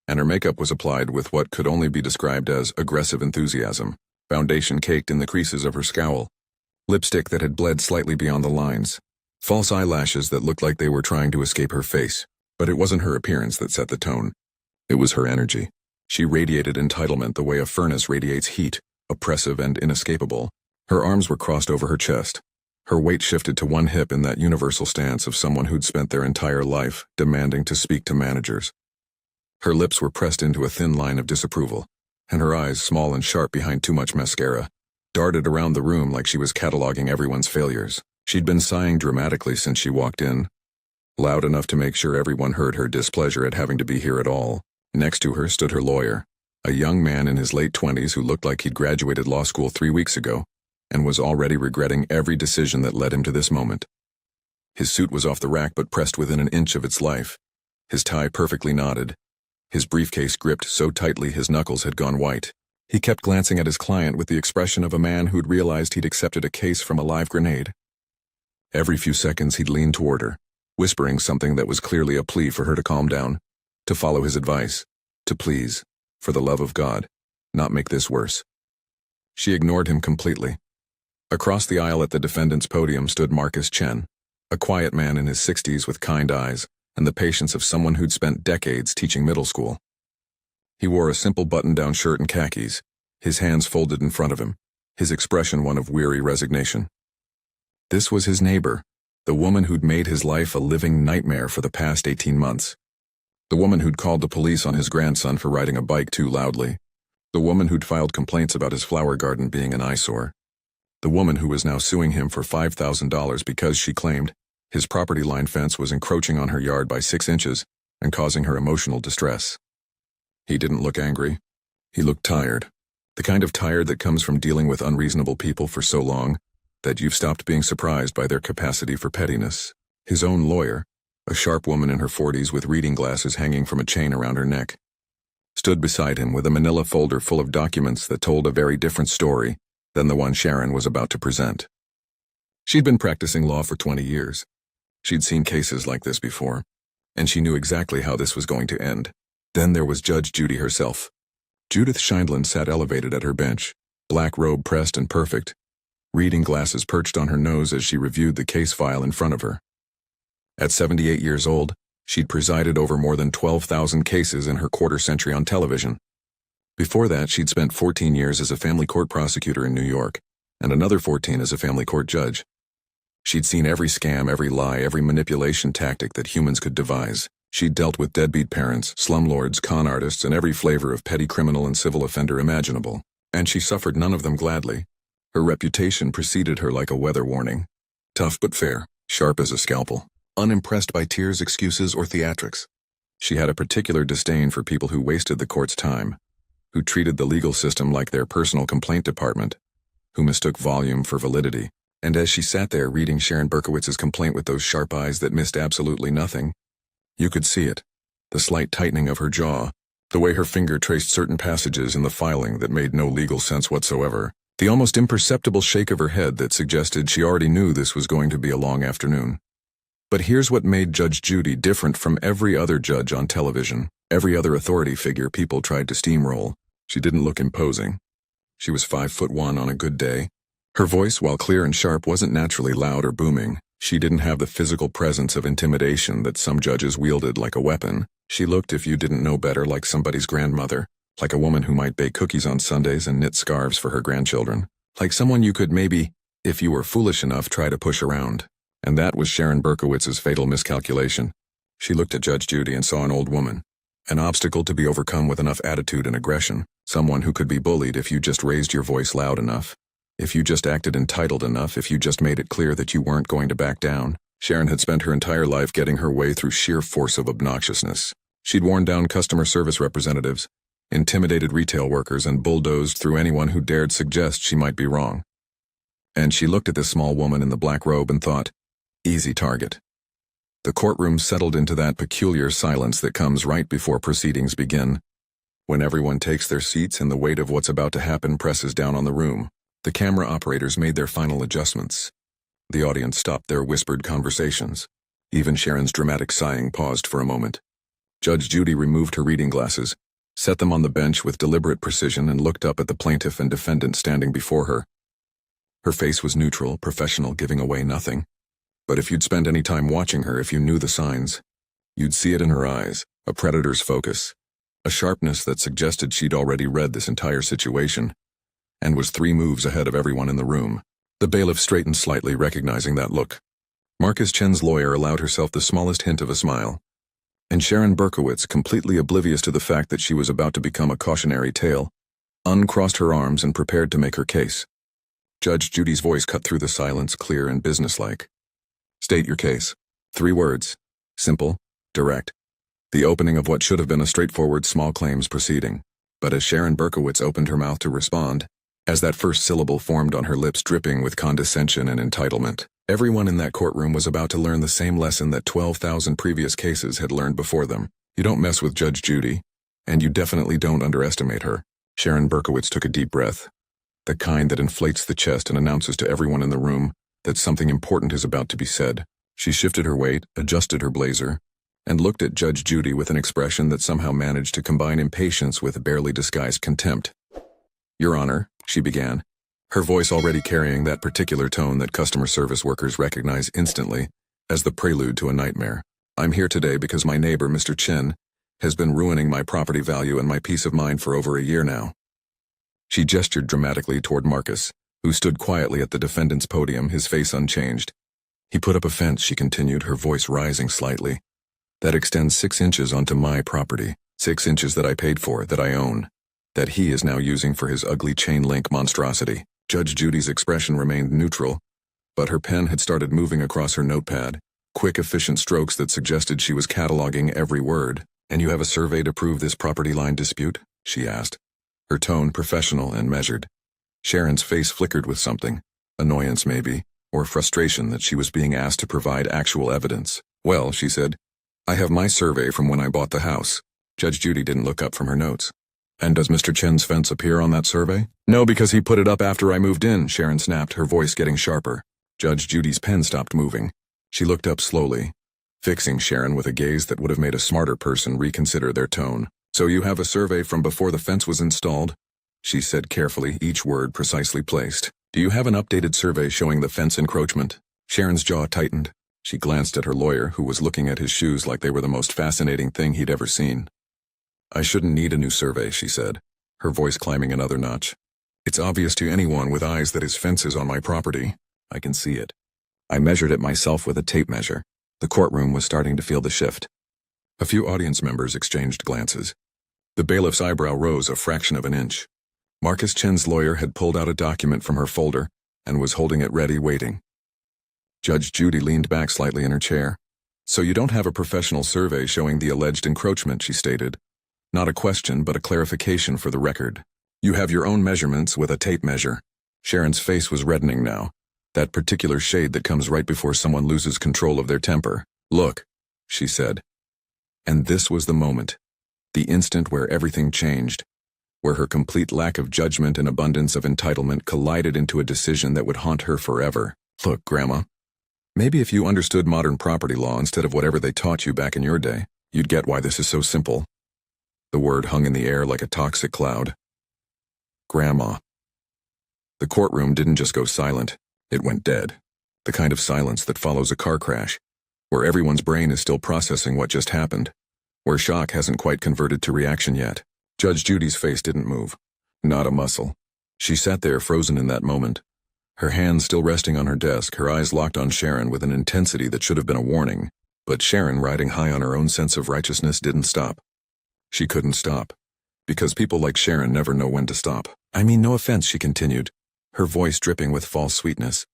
and her makeup was applied with what could only be described as aggressive enthusiasm, foundation caked in the creases of her scowl, lipstick that had bled slightly beyond the lines, false eyelashes that looked like they were trying to escape her face. But it wasn't her appearance that set the tone. It was her energy. She radiated entitlement the way a furnace radiates heat, oppressive and inescapable. Her arms were crossed over her chest. Her weight shifted to one hip in that universal stance of someone who'd spent their entire life demanding to speak to managers. Her lips were pressed into a thin line of disapproval, and her eyes, small and sharp behind too much mascara, darted around the room like she was cataloging everyone's failures. She'd been sighing dramatically since she walked in, loud enough to make sure everyone heard her displeasure at having to be here at all. Next to her stood her lawyer, a young man in his late 20s who looked like he'd graduated law school 3 weeks ago and was already regretting every decision that led him to this moment. His suit was off the rack but pressed within an inch of its life, his tie perfectly knotted, his briefcase gripped so tightly his knuckles had gone white. He kept glancing at his client with the expression of a man who'd realized he'd accepted a case from a live grenade. Every few seconds he'd lean toward her, whispering something that was clearly a plea for her to calm down, to follow his advice, to please, for the love of God, not make this worse. She ignored him completely. Across the aisle at the defendant's podium stood Marcus Chen, a quiet man in his 60s with kind eyes and the patience of someone who'd spent decades teaching middle school. He wore a simple button-down shirt and khakis, his hands folded in front of him, his expression one of weary resignation. This was his neighbor, the woman who'd made his life a living nightmare for the past 18 months. The woman who'd called the police on his grandson for riding a bike too loudly. The woman who'd filed complaints about his flower garden being an eyesore. The woman who was now suing him for $5,000 because she claimed his property line fence was encroaching on her yard by 6 inches and causing her emotional distress. He didn't look angry. He looked tired. The kind of tired that comes from dealing with unreasonable people for so long that you've stopped being surprised by their capacity for pettiness. His own lawyer, a sharp woman in her 40s with reading glasses hanging from a chain around her neck, stood beside him with a manila folder full of documents that told a very different story than the one Sharon was about to present. She'd been practicing law for 20 years. She'd seen cases like this before, and she knew exactly how this was going to end. Then there was Judge Judy herself. Judith Scheindlin sat elevated at her bench, black robe pressed and perfect, reading glasses perched on her nose as she reviewed the case file in front of her. At 78 years old, she'd presided over more than 12,000 cases in her quarter-century on television. Before that, she'd spent 14 years as a family court prosecutor in New York, and another 14 as a family court judge. She'd seen every scam, every lie, every manipulation tactic that humans could devise. She'd dealt with deadbeat parents, slumlords, con artists, and every flavor of petty criminal and civil offender imaginable. And she suffered none of them gladly. Her reputation preceded her like a weather warning. Tough but fair, sharp as a scalpel, unimpressed by tears, excuses, or theatrics. She had a particular disdain for people who wasted the court's time, who treated the legal system like their personal complaint department, who mistook volume for validity. And as she sat there reading Sharon Berkowitz's complaint with those sharp eyes that missed absolutely nothing, you could see it, the slight tightening of her jaw, the way her finger traced certain passages in the filing that made no legal sense whatsoever, the almost imperceptible shake of her head that suggested she already knew this was going to be a long afternoon. But here's what made Judge Judy different from every other judge on television, every other authority figure people tried to steamroll. She didn't look imposing. She was 5'1" on a good day. Her voice, while clear and sharp, wasn't naturally loud or booming. She didn't have the physical presence of intimidation that some judges wielded like a weapon. She looked, if you didn't know better, like somebody's grandmother, like a woman who might bake cookies on Sundays and knit scarves for her grandchildren, like someone you could maybe, if you were foolish enough, try to push around. And that was Sharon Berkowitz's fatal miscalculation. She looked at Judge Judy and saw an old woman, an obstacle to be overcome with enough attitude and aggression, someone who could be bullied if you just raised your voice loud enough, if you just acted entitled enough, if you just made it clear that you weren't going to back down. Sharon had spent her entire life getting her way through sheer force of obnoxiousness. She'd worn down customer service representatives, intimidated retail workers, and bulldozed through anyone who dared suggest she might be wrong. And she looked at this small woman in the black robe and thought, easy target. The courtroom settled into that peculiar silence that comes right before proceedings begin, when everyone takes their seats and the weight of what's about to happen presses down on the room. The camera operators made their final adjustments. The audience stopped their whispered conversations. Even Sharon's dramatic sighing paused for a moment. Judge Judy removed her reading glasses, set them on the bench with deliberate precision, and looked up at the plaintiff and defendant standing before her. Her face was neutral, professional, giving away nothing. But if you'd spend any time watching her, if you knew the signs, you'd see it in her eyes, a predator's focus, a sharpness that suggested she'd already read this entire situation, and was 3 moves ahead of everyone in the room. The bailiff straightened slightly, recognizing that look. Marcus Chen's lawyer allowed herself the smallest hint of a smile. And Sharon Berkowitz, completely oblivious to the fact that she was about to become a cautionary tale, uncrossed her arms and prepared to make her case. Judge Judy's voice cut through the silence, clear and businesslike. State your case. 3 words. Simple, direct, The opening of what should have been a straightforward small claims proceeding. But as Sharon Berkowitz opened her mouth to respond, as that first syllable formed on her lips dripping with condescension and entitlement, everyone in that courtroom was about to learn the same lesson that 12,000 previous cases had learned before them. You don't mess with Judge Judy, and you definitely don't underestimate her. Sharon Berkowitz took a deep breath, the kind that inflates the chest and announces to everyone in the room that something important is about to be said. She shifted her weight, adjusted her blazer, and looked at Judge Judy with an expression that somehow managed to combine impatience with barely disguised contempt. "Your Honor," she began, her voice already carrying that particular tone that customer service workers recognize instantly as the prelude to a nightmare. "I'm here today because my neighbor, Mr. Chen, has been ruining my property value and my peace of mind for over a year now." She gestured dramatically toward Marcus, who stood quietly at the defendant's podium, his face unchanged. "He put up a fence," she continued, her voice rising slightly, "that extends 6 inches onto my property, 6 inches that I paid for, that I own, that he is now using for his ugly chain-link monstrosity." Judge Judy's expression remained neutral, but her pen had started moving across her notepad, quick, efficient strokes that suggested she was cataloging every word. "And you have a survey to prove this property line dispute?" she asked, her tone professional and measured. Sharon's face flickered with something, annoyance maybe, or frustration that she was being asked to provide actual evidence. "Well," she said, "I have my survey from when I bought the house." Judge Judy didn't look up from her notes. "And does Mr. Chen's fence appear on that survey?" "No, because he put it up after I moved in," Sharon snapped, her voice getting sharper. Judge Judy's pen stopped moving. She looked up slowly, fixing Sharon with a gaze that would have made a smarter person reconsider their tone. "So you have a survey from before the fence was installed?" she said carefully, each word precisely placed. "Do you have an updated survey showing the fence encroachment?" Sharon's jaw tightened. She glanced at her lawyer, who was looking at his shoes like they were the most fascinating thing he'd ever seen. "I shouldn't need a new survey," she said, her voice climbing another notch. "It's obvious to anyone with eyes that his fence is on my property. I can see it. I measured it myself with a tape measure." The courtroom was starting to feel the shift. A few audience members exchanged glances. The bailiff's eyebrow rose a fraction of an inch. Marcus Chen's lawyer had pulled out a document from her folder and was holding it ready, waiting. Judge Judy leaned back slightly in her chair. "So you don't have a professional survey showing the alleged encroachment," she stated. Not a question, but a clarification for the record. "You have your own measurements with a tape measure." Sharon's face was reddening now, that particular shade that comes right before someone loses control of their temper. "Look," she said. And this was the moment. The instant where everything changed, where her complete lack of judgment and abundance of entitlement collided into a decision that would haunt her forever. "Look, Grandma, maybe if you understood modern property law instead of whatever they taught you back in your day, you'd get why this is so simple." The word hung in the air like a toxic cloud. Grandma. The courtroom didn't just go silent, it went dead. The kind of silence that follows a car crash, where everyone's brain is still processing what just happened, where shock hasn't quite converted to reaction yet. Judge Judy's face didn't move. Not a muscle. She sat there frozen in that moment, her hands still resting on her desk, her eyes locked on Sharon with an intensity that should have been a warning. But Sharon, riding high on her own sense of righteousness, didn't stop. She couldn't stop, because people like Sharon never know when to stop. "I mean, no offense," she continued, her voice dripping with false sweetness.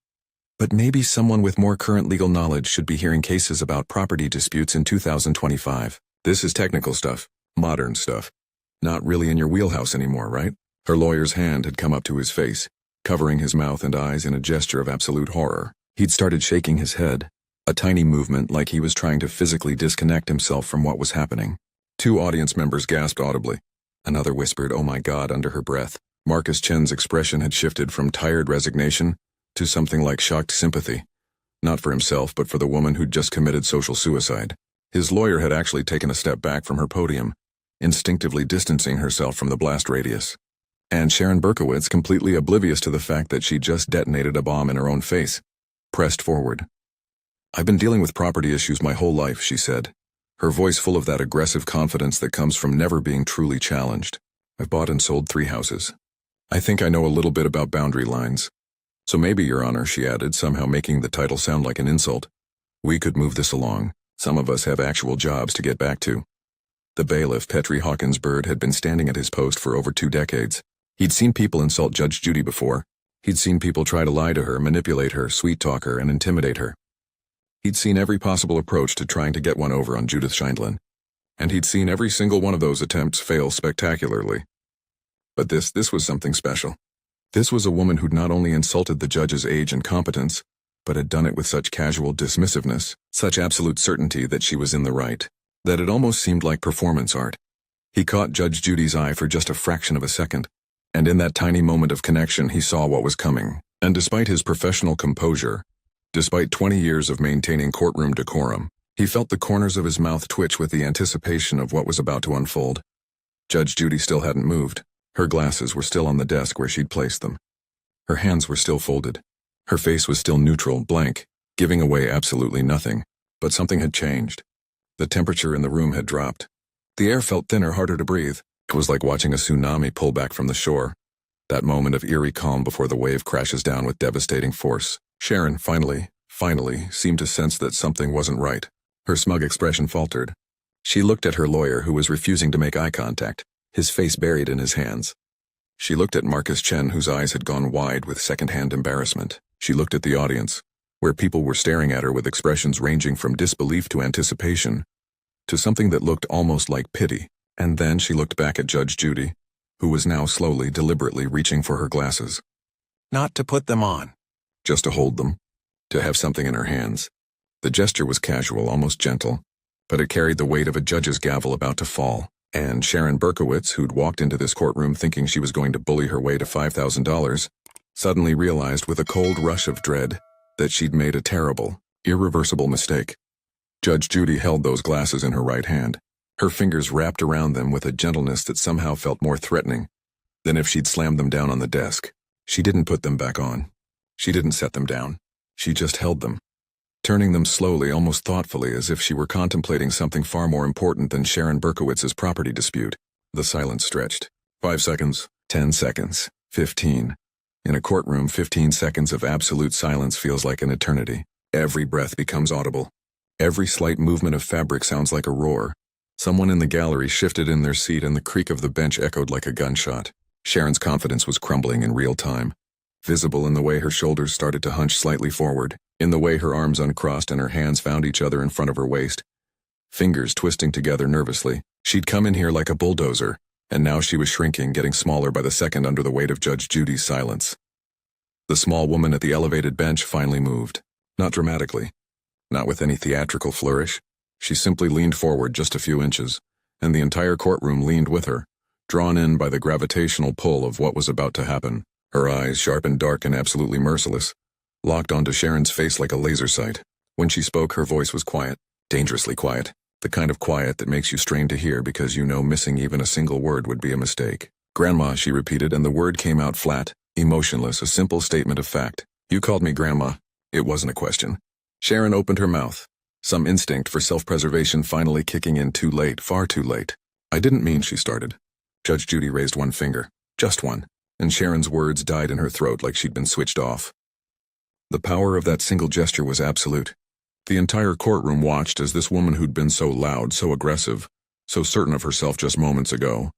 "But maybe someone with more current legal knowledge should be hearing cases about property disputes in 2025. This is technical stuff, modern stuff. Not really in your wheelhouse anymore, right?" Her lawyer's hand had come up to his face, covering his mouth and eyes in a gesture of absolute horror. He'd started shaking his head, a tiny movement like he was trying to physically disconnect himself from what was happening. 2 audience members gasped audibly. Another whispered, "Oh my God," under her breath. Marcus Chen's expression had shifted from tired resignation to something like shocked sympathy. Not for himself, but for the woman who'd just committed social suicide. His lawyer had actually taken a step back from her podium, instinctively distancing herself from the blast radius. And Sharon Berkowitz, completely oblivious to the fact that she just detonated a bomb in her own face, pressed forward. "I've been dealing with property issues my whole life," she said, her voice full of that aggressive confidence that comes from never being truly challenged. "I've bought and sold 3 houses. I think I know a little bit about boundary lines. So maybe, Your Honor," she added, somehow making the title sound like an insult, "we could move this along. Some of us have actual jobs to get back to." The bailiff, Petrie Hawkins Bird, had been standing at his post for over 2 decades. He'd seen people insult Judge Judy before. He'd seen people try to lie to her, manipulate her, sweet-talk her, and intimidate her. He'd seen every possible approach to trying to get one over on Judith Scheindlin. and he'd seen every single one of those attempts fail spectacularly. But this was something special. This was a woman who'd not only insulted the judge's age and competence, but had done it with such casual dismissiveness, such absolute certainty that she was in the right, that it almost seemed like performance art. He caught Judge Judy's eye for just a fraction of a second, and in that tiny moment of connection he saw what was coming. And despite his professional composure, despite 20 years of maintaining courtroom decorum, he felt the corners of his mouth twitch with the anticipation of what was about to unfold. Judge Judy still hadn't moved. Her glasses were still on the desk where she'd placed them. Her hands were still folded. Her face was still neutral, blank, giving away absolutely nothing. But something had changed. The temperature in the room had dropped. The air felt thinner, harder to breathe. It was like watching a tsunami pull back from the shore. That moment of eerie calm before the wave crashes down with devastating force. Sharon finally seemed to sense that something wasn't right. Her smug expression faltered. She looked at her lawyer, who was refusing to make eye contact, his face buried in his hands. She looked at Marcus Chen, whose eyes had gone wide with second-hand embarrassment. She looked at the audience, where people were staring at her with expressions ranging from disbelief to anticipation, to something that looked almost like pity. And then she looked back at Judge Judy, who was now slowly, deliberately reaching for her glasses. Not to put them on, just to hold them, to have something in her hands. The gesture was casual, almost gentle, but it carried the weight of a judge's gavel about to fall. And Sharon Berkowitz, who'd walked into this courtroom thinking she was going to bully her way to $5,000, suddenly realized with a cold rush of dread that she'd made a terrible, irreversible mistake. Judge Judy held those glasses in her right hand, her fingers wrapped around them with a gentleness that somehow felt more threatening than if she'd slammed them down on the desk. She didn't put them back on. She didn't set them down. She just held them, turning them slowly, almost thoughtfully, as if she were contemplating something far more important than Sharon Berkowitz's property dispute. The silence stretched. 5 seconds, 10 seconds, 15. In a courtroom, 15 seconds of absolute silence feels like an eternity. Every breath becomes audible. Every slight movement of fabric sounds like a roar. Someone in the gallery shifted in their seat and the creak of the bench echoed like a gunshot. Sharon's confidence was crumbling in real time, visible in the way her shoulders started to hunch slightly forward, in the way her arms uncrossed and her hands found each other in front of her waist, fingers twisting together nervously. She'd come in here like a bulldozer, and now she was shrinking, getting smaller by the second under the weight of Judge Judy's silence. The small woman at the elevated bench finally moved. Not dramatically, not with any theatrical flourish. She simply leaned forward just a few inches, and the entire courtroom leaned with her, drawn in by the gravitational pull of what was about to happen. Her eyes, sharp and dark and absolutely merciless, locked onto Sharon's face like a laser sight. When she spoke, her voice was quiet, dangerously quiet, the kind of quiet that makes you strain to hear because you know missing even a single word would be a mistake. "Grandma," she repeated, and the word came out flat, emotionless, a simple statement of fact. "You called me Grandma." It wasn't a question. Sharon opened her mouth, some instinct for self-preservation finally kicking in too late, far too late. "I didn't mean," she started. Judge Judy raised one finger, just one, and Sharon's words died in her throat like she'd been switched off. The power of that single gesture was absolute. The entire courtroom watched as this woman who'd been so loud, so aggressive, so certain of herself just moments ago,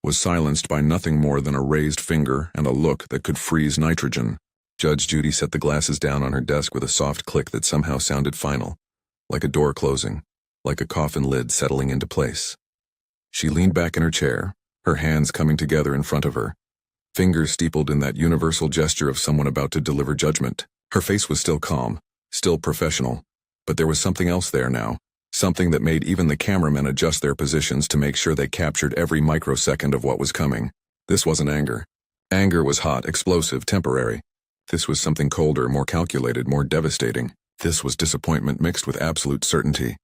was silenced by nothing more than a raised finger and a look that could freeze nitrogen. Judge Judy set the glasses down on her desk with a soft click that somehow sounded final, like a door closing, like a coffin lid settling into place. She leaned back in her chair, her hands coming together in front of her, fingers steepled in that universal gesture of someone about to deliver judgment. Her face was still calm, still professional, but there was something else there now, something that made even the cameramen adjust their positions to make sure they captured every microsecond of what was coming. This wasn't anger. Anger was hot, explosive, temporary. This was something colder, more calculated, more devastating. This was disappointment mixed with absolute certainty,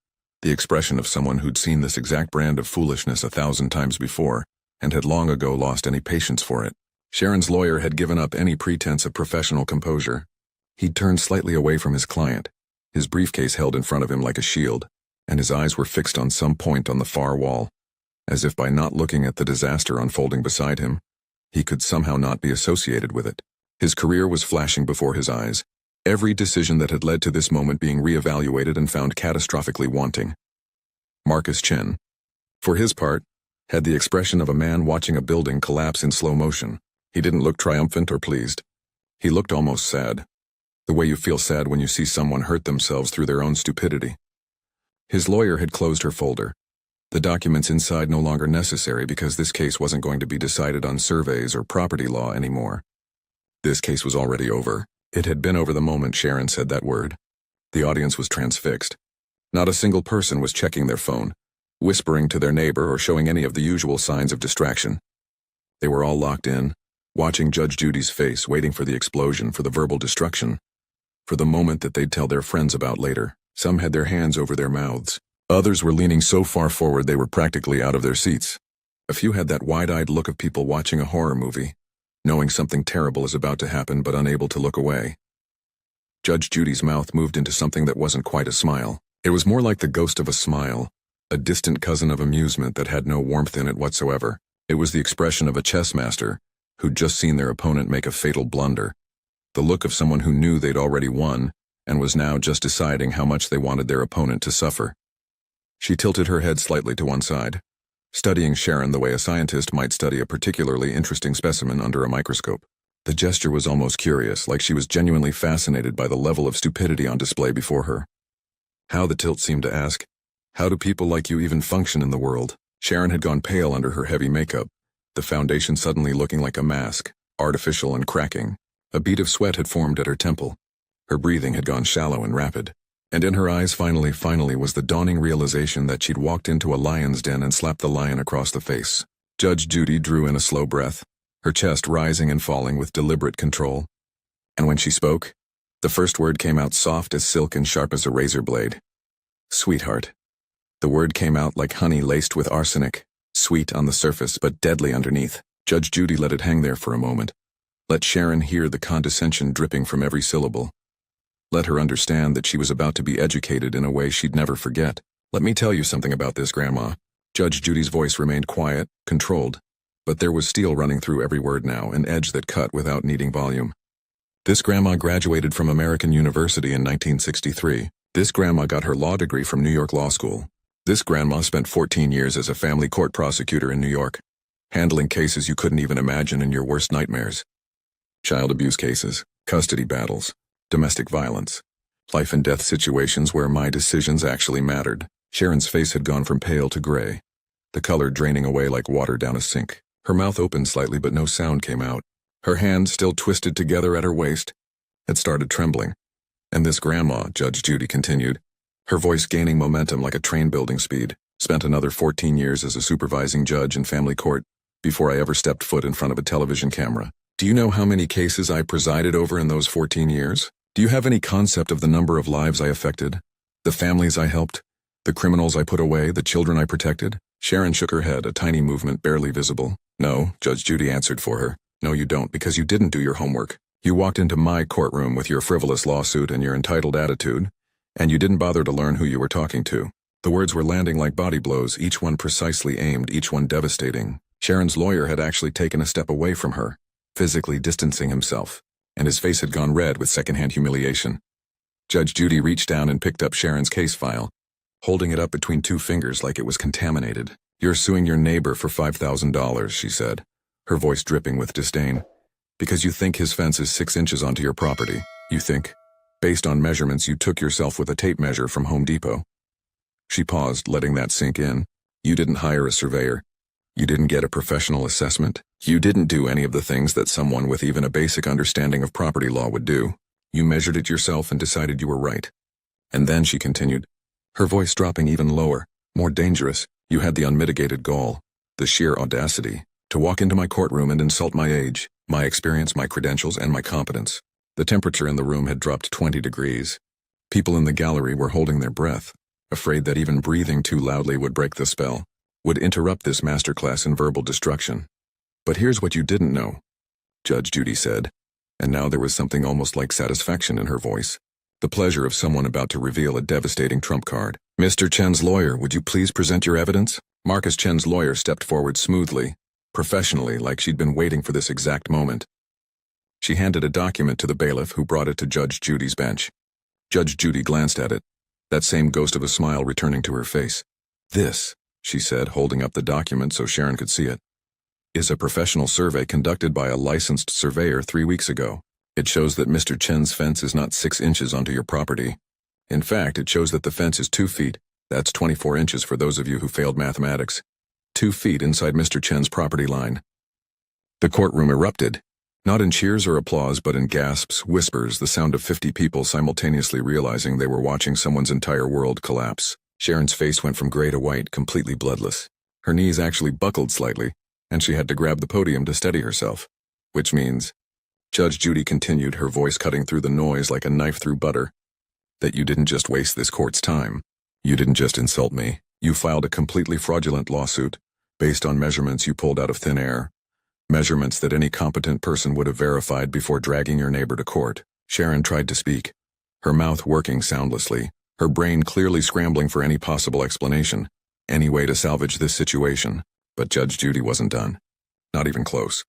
the expression of someone who'd seen this exact brand of foolishness 1,000 times before, and had long ago lost any patience for it. Sharon's lawyer had given up any pretense of professional composure. He'd turned slightly away from his client, his briefcase held in front of him like a shield, and his eyes were fixed on some point on the far wall, as if by not looking at the disaster unfolding beside him, he could somehow not be associated with it. His career was flashing before his eyes, every decision that had led to this moment being reevaluated and found catastrophically wanting. Marcus Chen, for his part, had the expression of a man watching a building collapse in slow motion. He didn't look triumphant or pleased. He looked almost sad, the way you feel sad when you see someone hurt themselves through their own stupidity. His lawyer had closed her folder. The documents inside no longer necessary because this case wasn't going to be decided on surveys or property law anymore. This case was already over. It had been over the moment Sharon said that word. The audience was transfixed. Not a single person was checking their phone, whispering to their neighbor, or showing any of the usual signs of distraction. They were all locked in, watching Judge Judy's face, waiting for the explosion, for the verbal destruction, for the moment that they'd tell their friends about later. Some had their hands over their mouths. Others were leaning so far forward they were practically out of their seats. A few had that wide-eyed look of people watching a horror movie, knowing something terrible is about to happen but unable to look away. Judge Judy's mouth moved into something that wasn't quite a smile. It was more like the ghost of a smile, a distant cousin of amusement that had no warmth in it whatsoever. It was the expression of a chess master who'd just seen their opponent make a fatal blunder, the look of someone who knew they'd already won and was now just deciding how much they wanted their opponent to suffer. She tilted her head slightly to one side, studying Sharon the way a scientist might study a particularly interesting specimen under a microscope. The gesture was almost curious, like she was genuinely fascinated by the level of stupidity on display before her. How, the tilt seemed to ask, how do people like you even function in the world? Sharon had gone pale under her heavy makeup, the foundation suddenly looking like a mask, artificial and cracking. A bead of sweat had formed at her temple. Her breathing had gone shallow and rapid. And in her eyes finally was the dawning realization that she'd walked into a lion's den and slapped the lion across the face. Judge Judy drew in a slow breath, her chest rising and falling with deliberate control. And when she spoke, the first word came out soft as silk and sharp as a razor blade. Sweetheart. The word came out like honey laced with arsenic, sweet on the surface but deadly underneath. Judge Judy let it hang there for a moment. Let Sharon hear the condescension dripping from every syllable. Let her understand that she was about to be educated in a way she'd never forget. Let me tell you something about this, Grandma. Judge Judy's voice remained quiet, controlled, but there was steel running through every word now, an edge that cut without needing volume. This Grandma graduated from American University in 1963. This Grandma got her law degree from New York Law School. This Grandma spent 14 years as a family court prosecutor in New York, handling cases you couldn't even imagine in your worst nightmares. Child abuse cases, custody battles, domestic violence, life and death situations where my decisions actually mattered. Sharon's face had gone from pale to gray, the color draining away like water down a sink. Her mouth opened slightly but no sound came out. Her hand, still twisted together at her waist, had started trembling. And this Grandma, Judge Judy continued, her voice gaining momentum like a train building speed, spent another 14 years as a supervising judge in family court before I ever stepped foot in front of a television camera. Do you know how many cases I presided over in those 14 years? Do you have any concept of the number of lives I affected? The families I helped? The criminals I put away? The children I protected? Sharon shook her head, a tiny movement barely visible. No, Judge Judy answered for her. No, you don't, because you didn't do your homework. You walked into my courtroom with your frivolous lawsuit and your entitled attitude, and you didn't bother to learn who you were talking to. The words were landing like body blows, each one precisely aimed, each one devastating. Sharon's lawyer had actually taken a step away from her, physically distancing himself, and his face had gone red with secondhand humiliation. Judge Judy reached down and picked up Sharon's case file, holding it up between two fingers like it was contaminated. You're suing your neighbor for $5,000, she said, her voice dripping with disdain, because you think his fence is 6 inches onto your property. You think, based on measurements you took yourself with a tape measure from Home Depot. She paused, letting that sink in. You didn't hire a surveyor. You didn't get a professional assessment. You didn't do any of the things that someone with even a basic understanding of property law would do. You measured it yourself and decided you were right. And then, she continued, her voice dropping even lower, more dangerous, you had the unmitigated gall, the sheer audacity, to walk into my courtroom and insult my age, my experience, my credentials, and my competence. The temperature in the room had dropped 20 degrees. People in the gallery were holding their breath, afraid that even breathing too loudly would break the spell, would interrupt this masterclass in verbal destruction. But here's what you didn't know, Judge Judy said, and now there was something almost like satisfaction in her voice, the pleasure of someone about to reveal a devastating trump card. Mr. Chen's lawyer, would you please present your evidence? Marcus Chen's lawyer stepped forward smoothly, professionally, like she'd been waiting for this exact moment. She handed a document to the bailiff who brought it to Judge Judy's bench. Judge Judy glanced at it, that same ghost of a smile returning to her face. This, she said, holding up the document so Sharon could see it, is a professional survey conducted by a licensed surveyor 3 weeks ago. It shows that Mr. Chen's fence is not 6 inches onto your property. In fact, it shows that the fence is 2 feet, That's 24 inches for those of you who failed mathematics. 2 feet inside Mr. Chen's property line. The courtroom erupted. Not in cheers or applause, but in gasps, whispers, the sound of 50 people simultaneously realizing they were watching someone's entire world collapse. Sharon's face went from gray to white, completely bloodless. Her knees actually buckled slightly, and she had to grab the podium to steady herself. Which means, Judge Judy continued, her voice cutting through the noise like a knife through butter, that you didn't just waste this court's time. You didn't just insult me. You filed a completely fraudulent lawsuit, based on measurements you pulled out of thin air. Measurements that any competent person would have verified before dragging your neighbor to court. Sharon tried to speak, her mouth working soundlessly, her brain clearly scrambling for any possible explanation, any way to salvage this situation. But Judge Judy wasn't done. Not even close.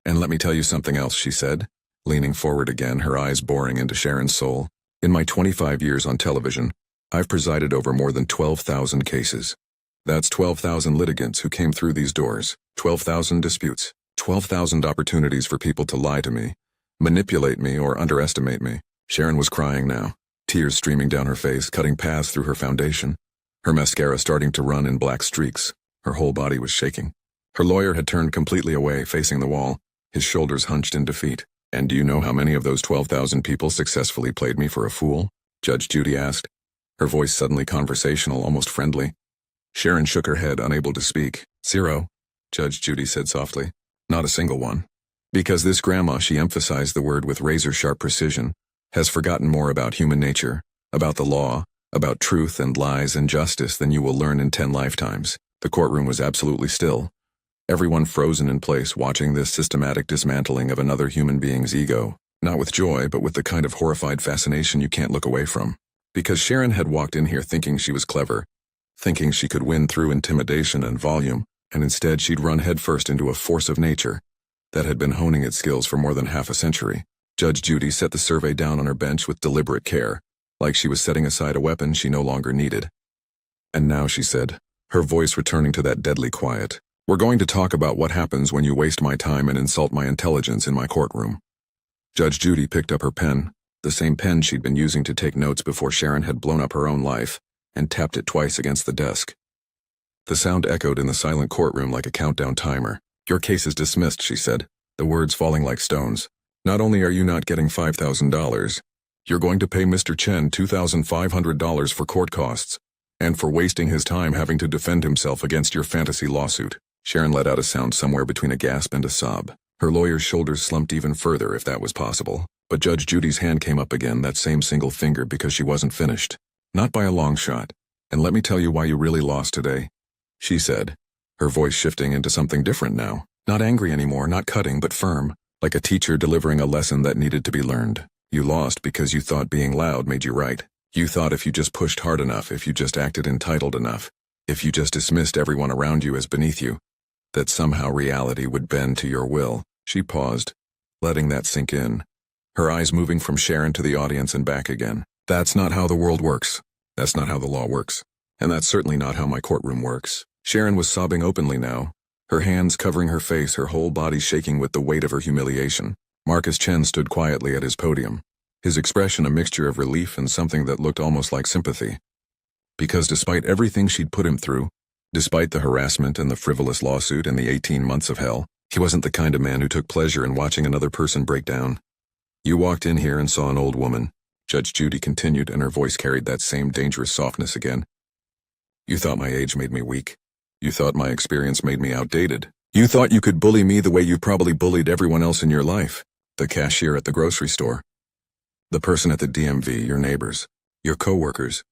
And let me tell you something else, she said, leaning forward again, her eyes boring into Sharon's soul. In my 25 years on television, I've presided over more than 12,000 cases. That's 12,000 litigants who came through these doors, 12,000 disputes. 12,000 opportunities for people to lie to me, manipulate me, or underestimate me. Sharon was crying now, tears streaming down her face, cutting paths through her foundation, her mascara starting to run in black streaks. Her whole body was shaking. Her lawyer had turned completely away, facing the wall, his shoulders hunched in defeat. And do you know how many of those 12,000 people successfully played me for a fool? Judge Judy asked, her voice suddenly conversational, almost friendly. Sharon shook her head, unable to speak. 0, Judge Judy said softly. Not a single one. Because this grandma, she emphasized the word with razor-sharp precision, has forgotten more about human nature, about the law, about truth and lies and justice than you will learn in 10 lifetimes. The courtroom was absolutely still. Everyone frozen in place, watching this systematic dismantling of another human being's ego, not with joy, but with the kind of horrified fascination you can't look away from. Because Sharon had walked in here thinking she was clever, thinking she could win through intimidation and volume, and instead she'd run headfirst into a force of nature that had been honing its skills for more than half a century. Judge Judy set the survey down on her bench with deliberate care, like she was setting aside a weapon she no longer needed. And now, she said, her voice returning to that deadly quiet, we're going to talk about what happens when you waste my time and insult my intelligence in my courtroom. Judge Judy picked up her pen, the same pen she'd been using to take notes before Sharon had blown up her own life, and tapped it twice against the desk. The sound echoed in the silent courtroom like a countdown timer. Your case is dismissed, she said, the words falling like stones. Not only are you not getting $5,000, you're going to pay Mr. Chen $2,500 for court costs, and for wasting his time having to defend himself against your fantasy lawsuit. Sharon let out a sound somewhere between a gasp and a sob. Her lawyer's shoulders slumped even further, if that was possible. But Judge Judy's hand came up again, that same single finger, because she wasn't finished. Not by a long shot. And let me tell you why you really lost today, she said, her voice shifting into something different now. Not angry anymore, not cutting, but firm, like a teacher delivering a lesson that needed to be learned. You lost because you thought being loud made you right. You thought if you just pushed hard enough, if you just acted entitled enough, if you just dismissed everyone around you as beneath you, that somehow reality would bend to your will. She paused, letting that sink in, her eyes moving from Sharon to the audience and back again. That's not how the world works. That's not how the law works. And that's certainly not how my courtroom works. Sharon was sobbing openly now, her hands covering her face, her whole body shaking with the weight of her humiliation. Marcus Chen stood quietly at his podium, his expression a mixture of relief and something that looked almost like sympathy. Because despite everything she'd put him through, despite the harassment and the frivolous lawsuit and the 18 months of hell, he wasn't the kind of man who took pleasure in watching another person break down. You walked in here and saw an old woman, Judge Judy continued, and her voice carried that same dangerous softness again. You thought my age made me weak. You thought my experience made me outdated. You thought you could bully me the way you probably bullied everyone else in your life. The cashier at the grocery store. The person at the DMV, your neighbors, your co-workers,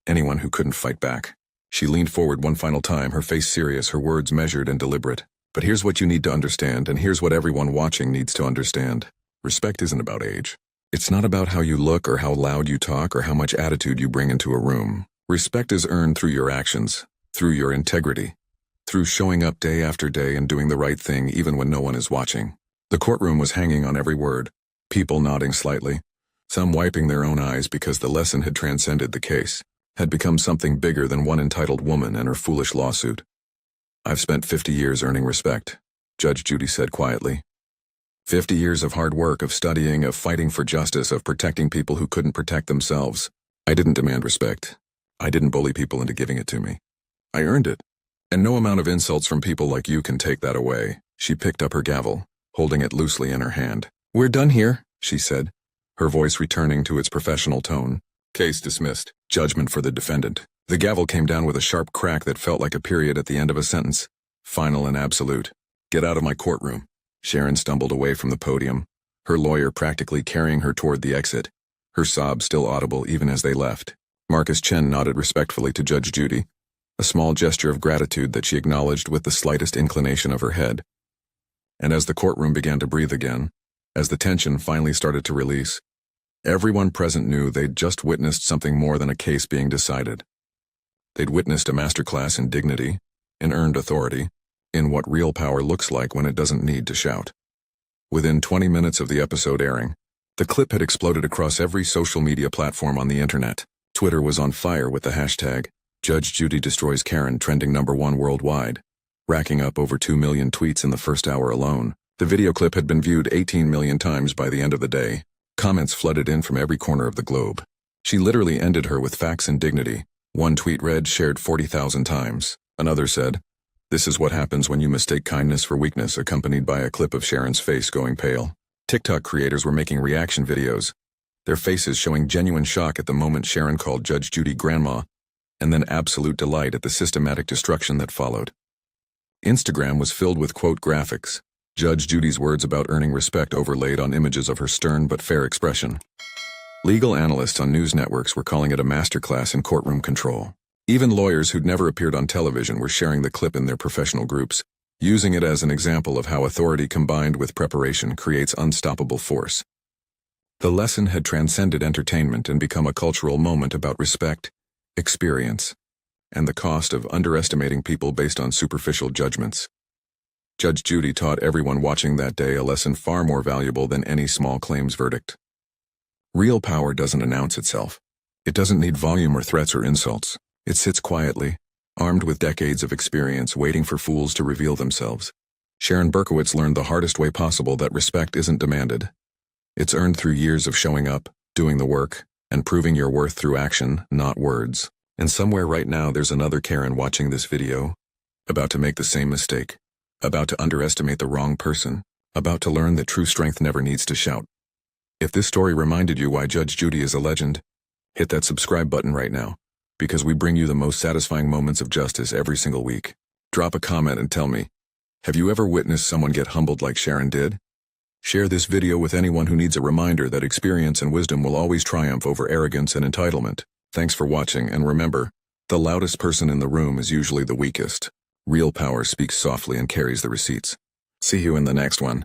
anyone who couldn't fight back. She leaned forward one final time, her face serious, her words measured and deliberate. But here's what you need to understand, and here's what everyone watching needs to understand. Respect isn't about age. It's not about how you look or how loud you talk or how much attitude you bring into a room. Respect is earned through your actions, through your integrity, through showing up day after day and doing the right thing even when no one is watching. The courtroom was hanging on every word, people nodding slightly, some wiping their own eyes because the lesson had transcended the case, had become something bigger than one entitled woman and her foolish lawsuit. I've spent 50 years earning respect, Judge Judy said quietly. 50 years of hard work, of studying, of fighting for justice, of protecting people who couldn't protect themselves. I didn't demand respect. I didn't bully people into giving it to me. I earned it. And no amount of insults from people like you can take that away. She picked up her gavel, holding it loosely in her hand. We're done here, she said, her voice returning to its professional tone. Case dismissed. Judgment for the defendant. The gavel came down with a sharp crack that felt like a period at the end of a sentence. Final and absolute. Get out of my courtroom. Sharon stumbled away from the podium, her lawyer practically carrying her toward the exit, her sobs still audible even as they left. Marcus Chen nodded respectfully to Judge Judy, a small gesture of gratitude that she acknowledged with the slightest inclination of her head. And as the courtroom began to breathe again, as the tension finally started to release, everyone present knew they'd just witnessed something more than a case being decided. They'd witnessed a masterclass in dignity, in earned authority, in what real power looks like when it doesn't need to shout. Within 20 minutes of the episode airing, the clip had exploded across every social media platform on the internet. Twitter was on fire with the hashtag Judge Judy Destroys Karen trending #1 worldwide, racking up over 2 million tweets in the first hour alone. The video clip had been viewed 18 million times by the end of the day. Comments flooded in from every corner of the globe. She literally ended her with facts and dignity. One tweet read, shared 40,000 times. Another said, "This is what happens when you mistake kindness for weakness," accompanied by a clip of Sharon's face going pale. TikTok creators were making reaction videos, their faces showing genuine shock at the moment Sharon called Judge Judy grandma, and then absolute delight at the systematic destruction that followed. Instagram was filled with quote graphics, Judge Judy's words about earning respect overlaid on images of her stern but fair expression. Legal analysts on news networks were calling it a masterclass in courtroom control. Even lawyers who'd never appeared on television were sharing the clip in their professional groups, using it as an example of how authority combined with preparation creates unstoppable force. The lesson had transcended entertainment and become a cultural moment about respect, experience, and the cost of underestimating people based on superficial judgments. Judge Judy taught everyone watching that day a lesson far more valuable than any small claims verdict. Real power doesn't announce itself. It doesn't need volume or threats or insults. It sits quietly, armed with decades of experience waiting for fools to reveal themselves. Sharon Berkowitz learned the hardest way possible that respect isn't demanded. It's earned through years of showing up, doing the work, and proving your worth through action, not words. And somewhere right now there's another Karen watching this video, about to make the same mistake, about to underestimate the wrong person, about to learn that true strength never needs to shout. If this story reminded you why Judge Judy is a legend, hit that subscribe button right now, because we bring you the most satisfying moments of justice every single week. Drop a comment and tell me, have you ever witnessed someone get humbled like Sharon did? Share this video with anyone who needs a reminder that experience and wisdom will always triumph over arrogance and entitlement. Thanks for watching, and remember, the loudest person in the room is usually the weakest. Real power speaks softly and carries the receipts. See you in the next one.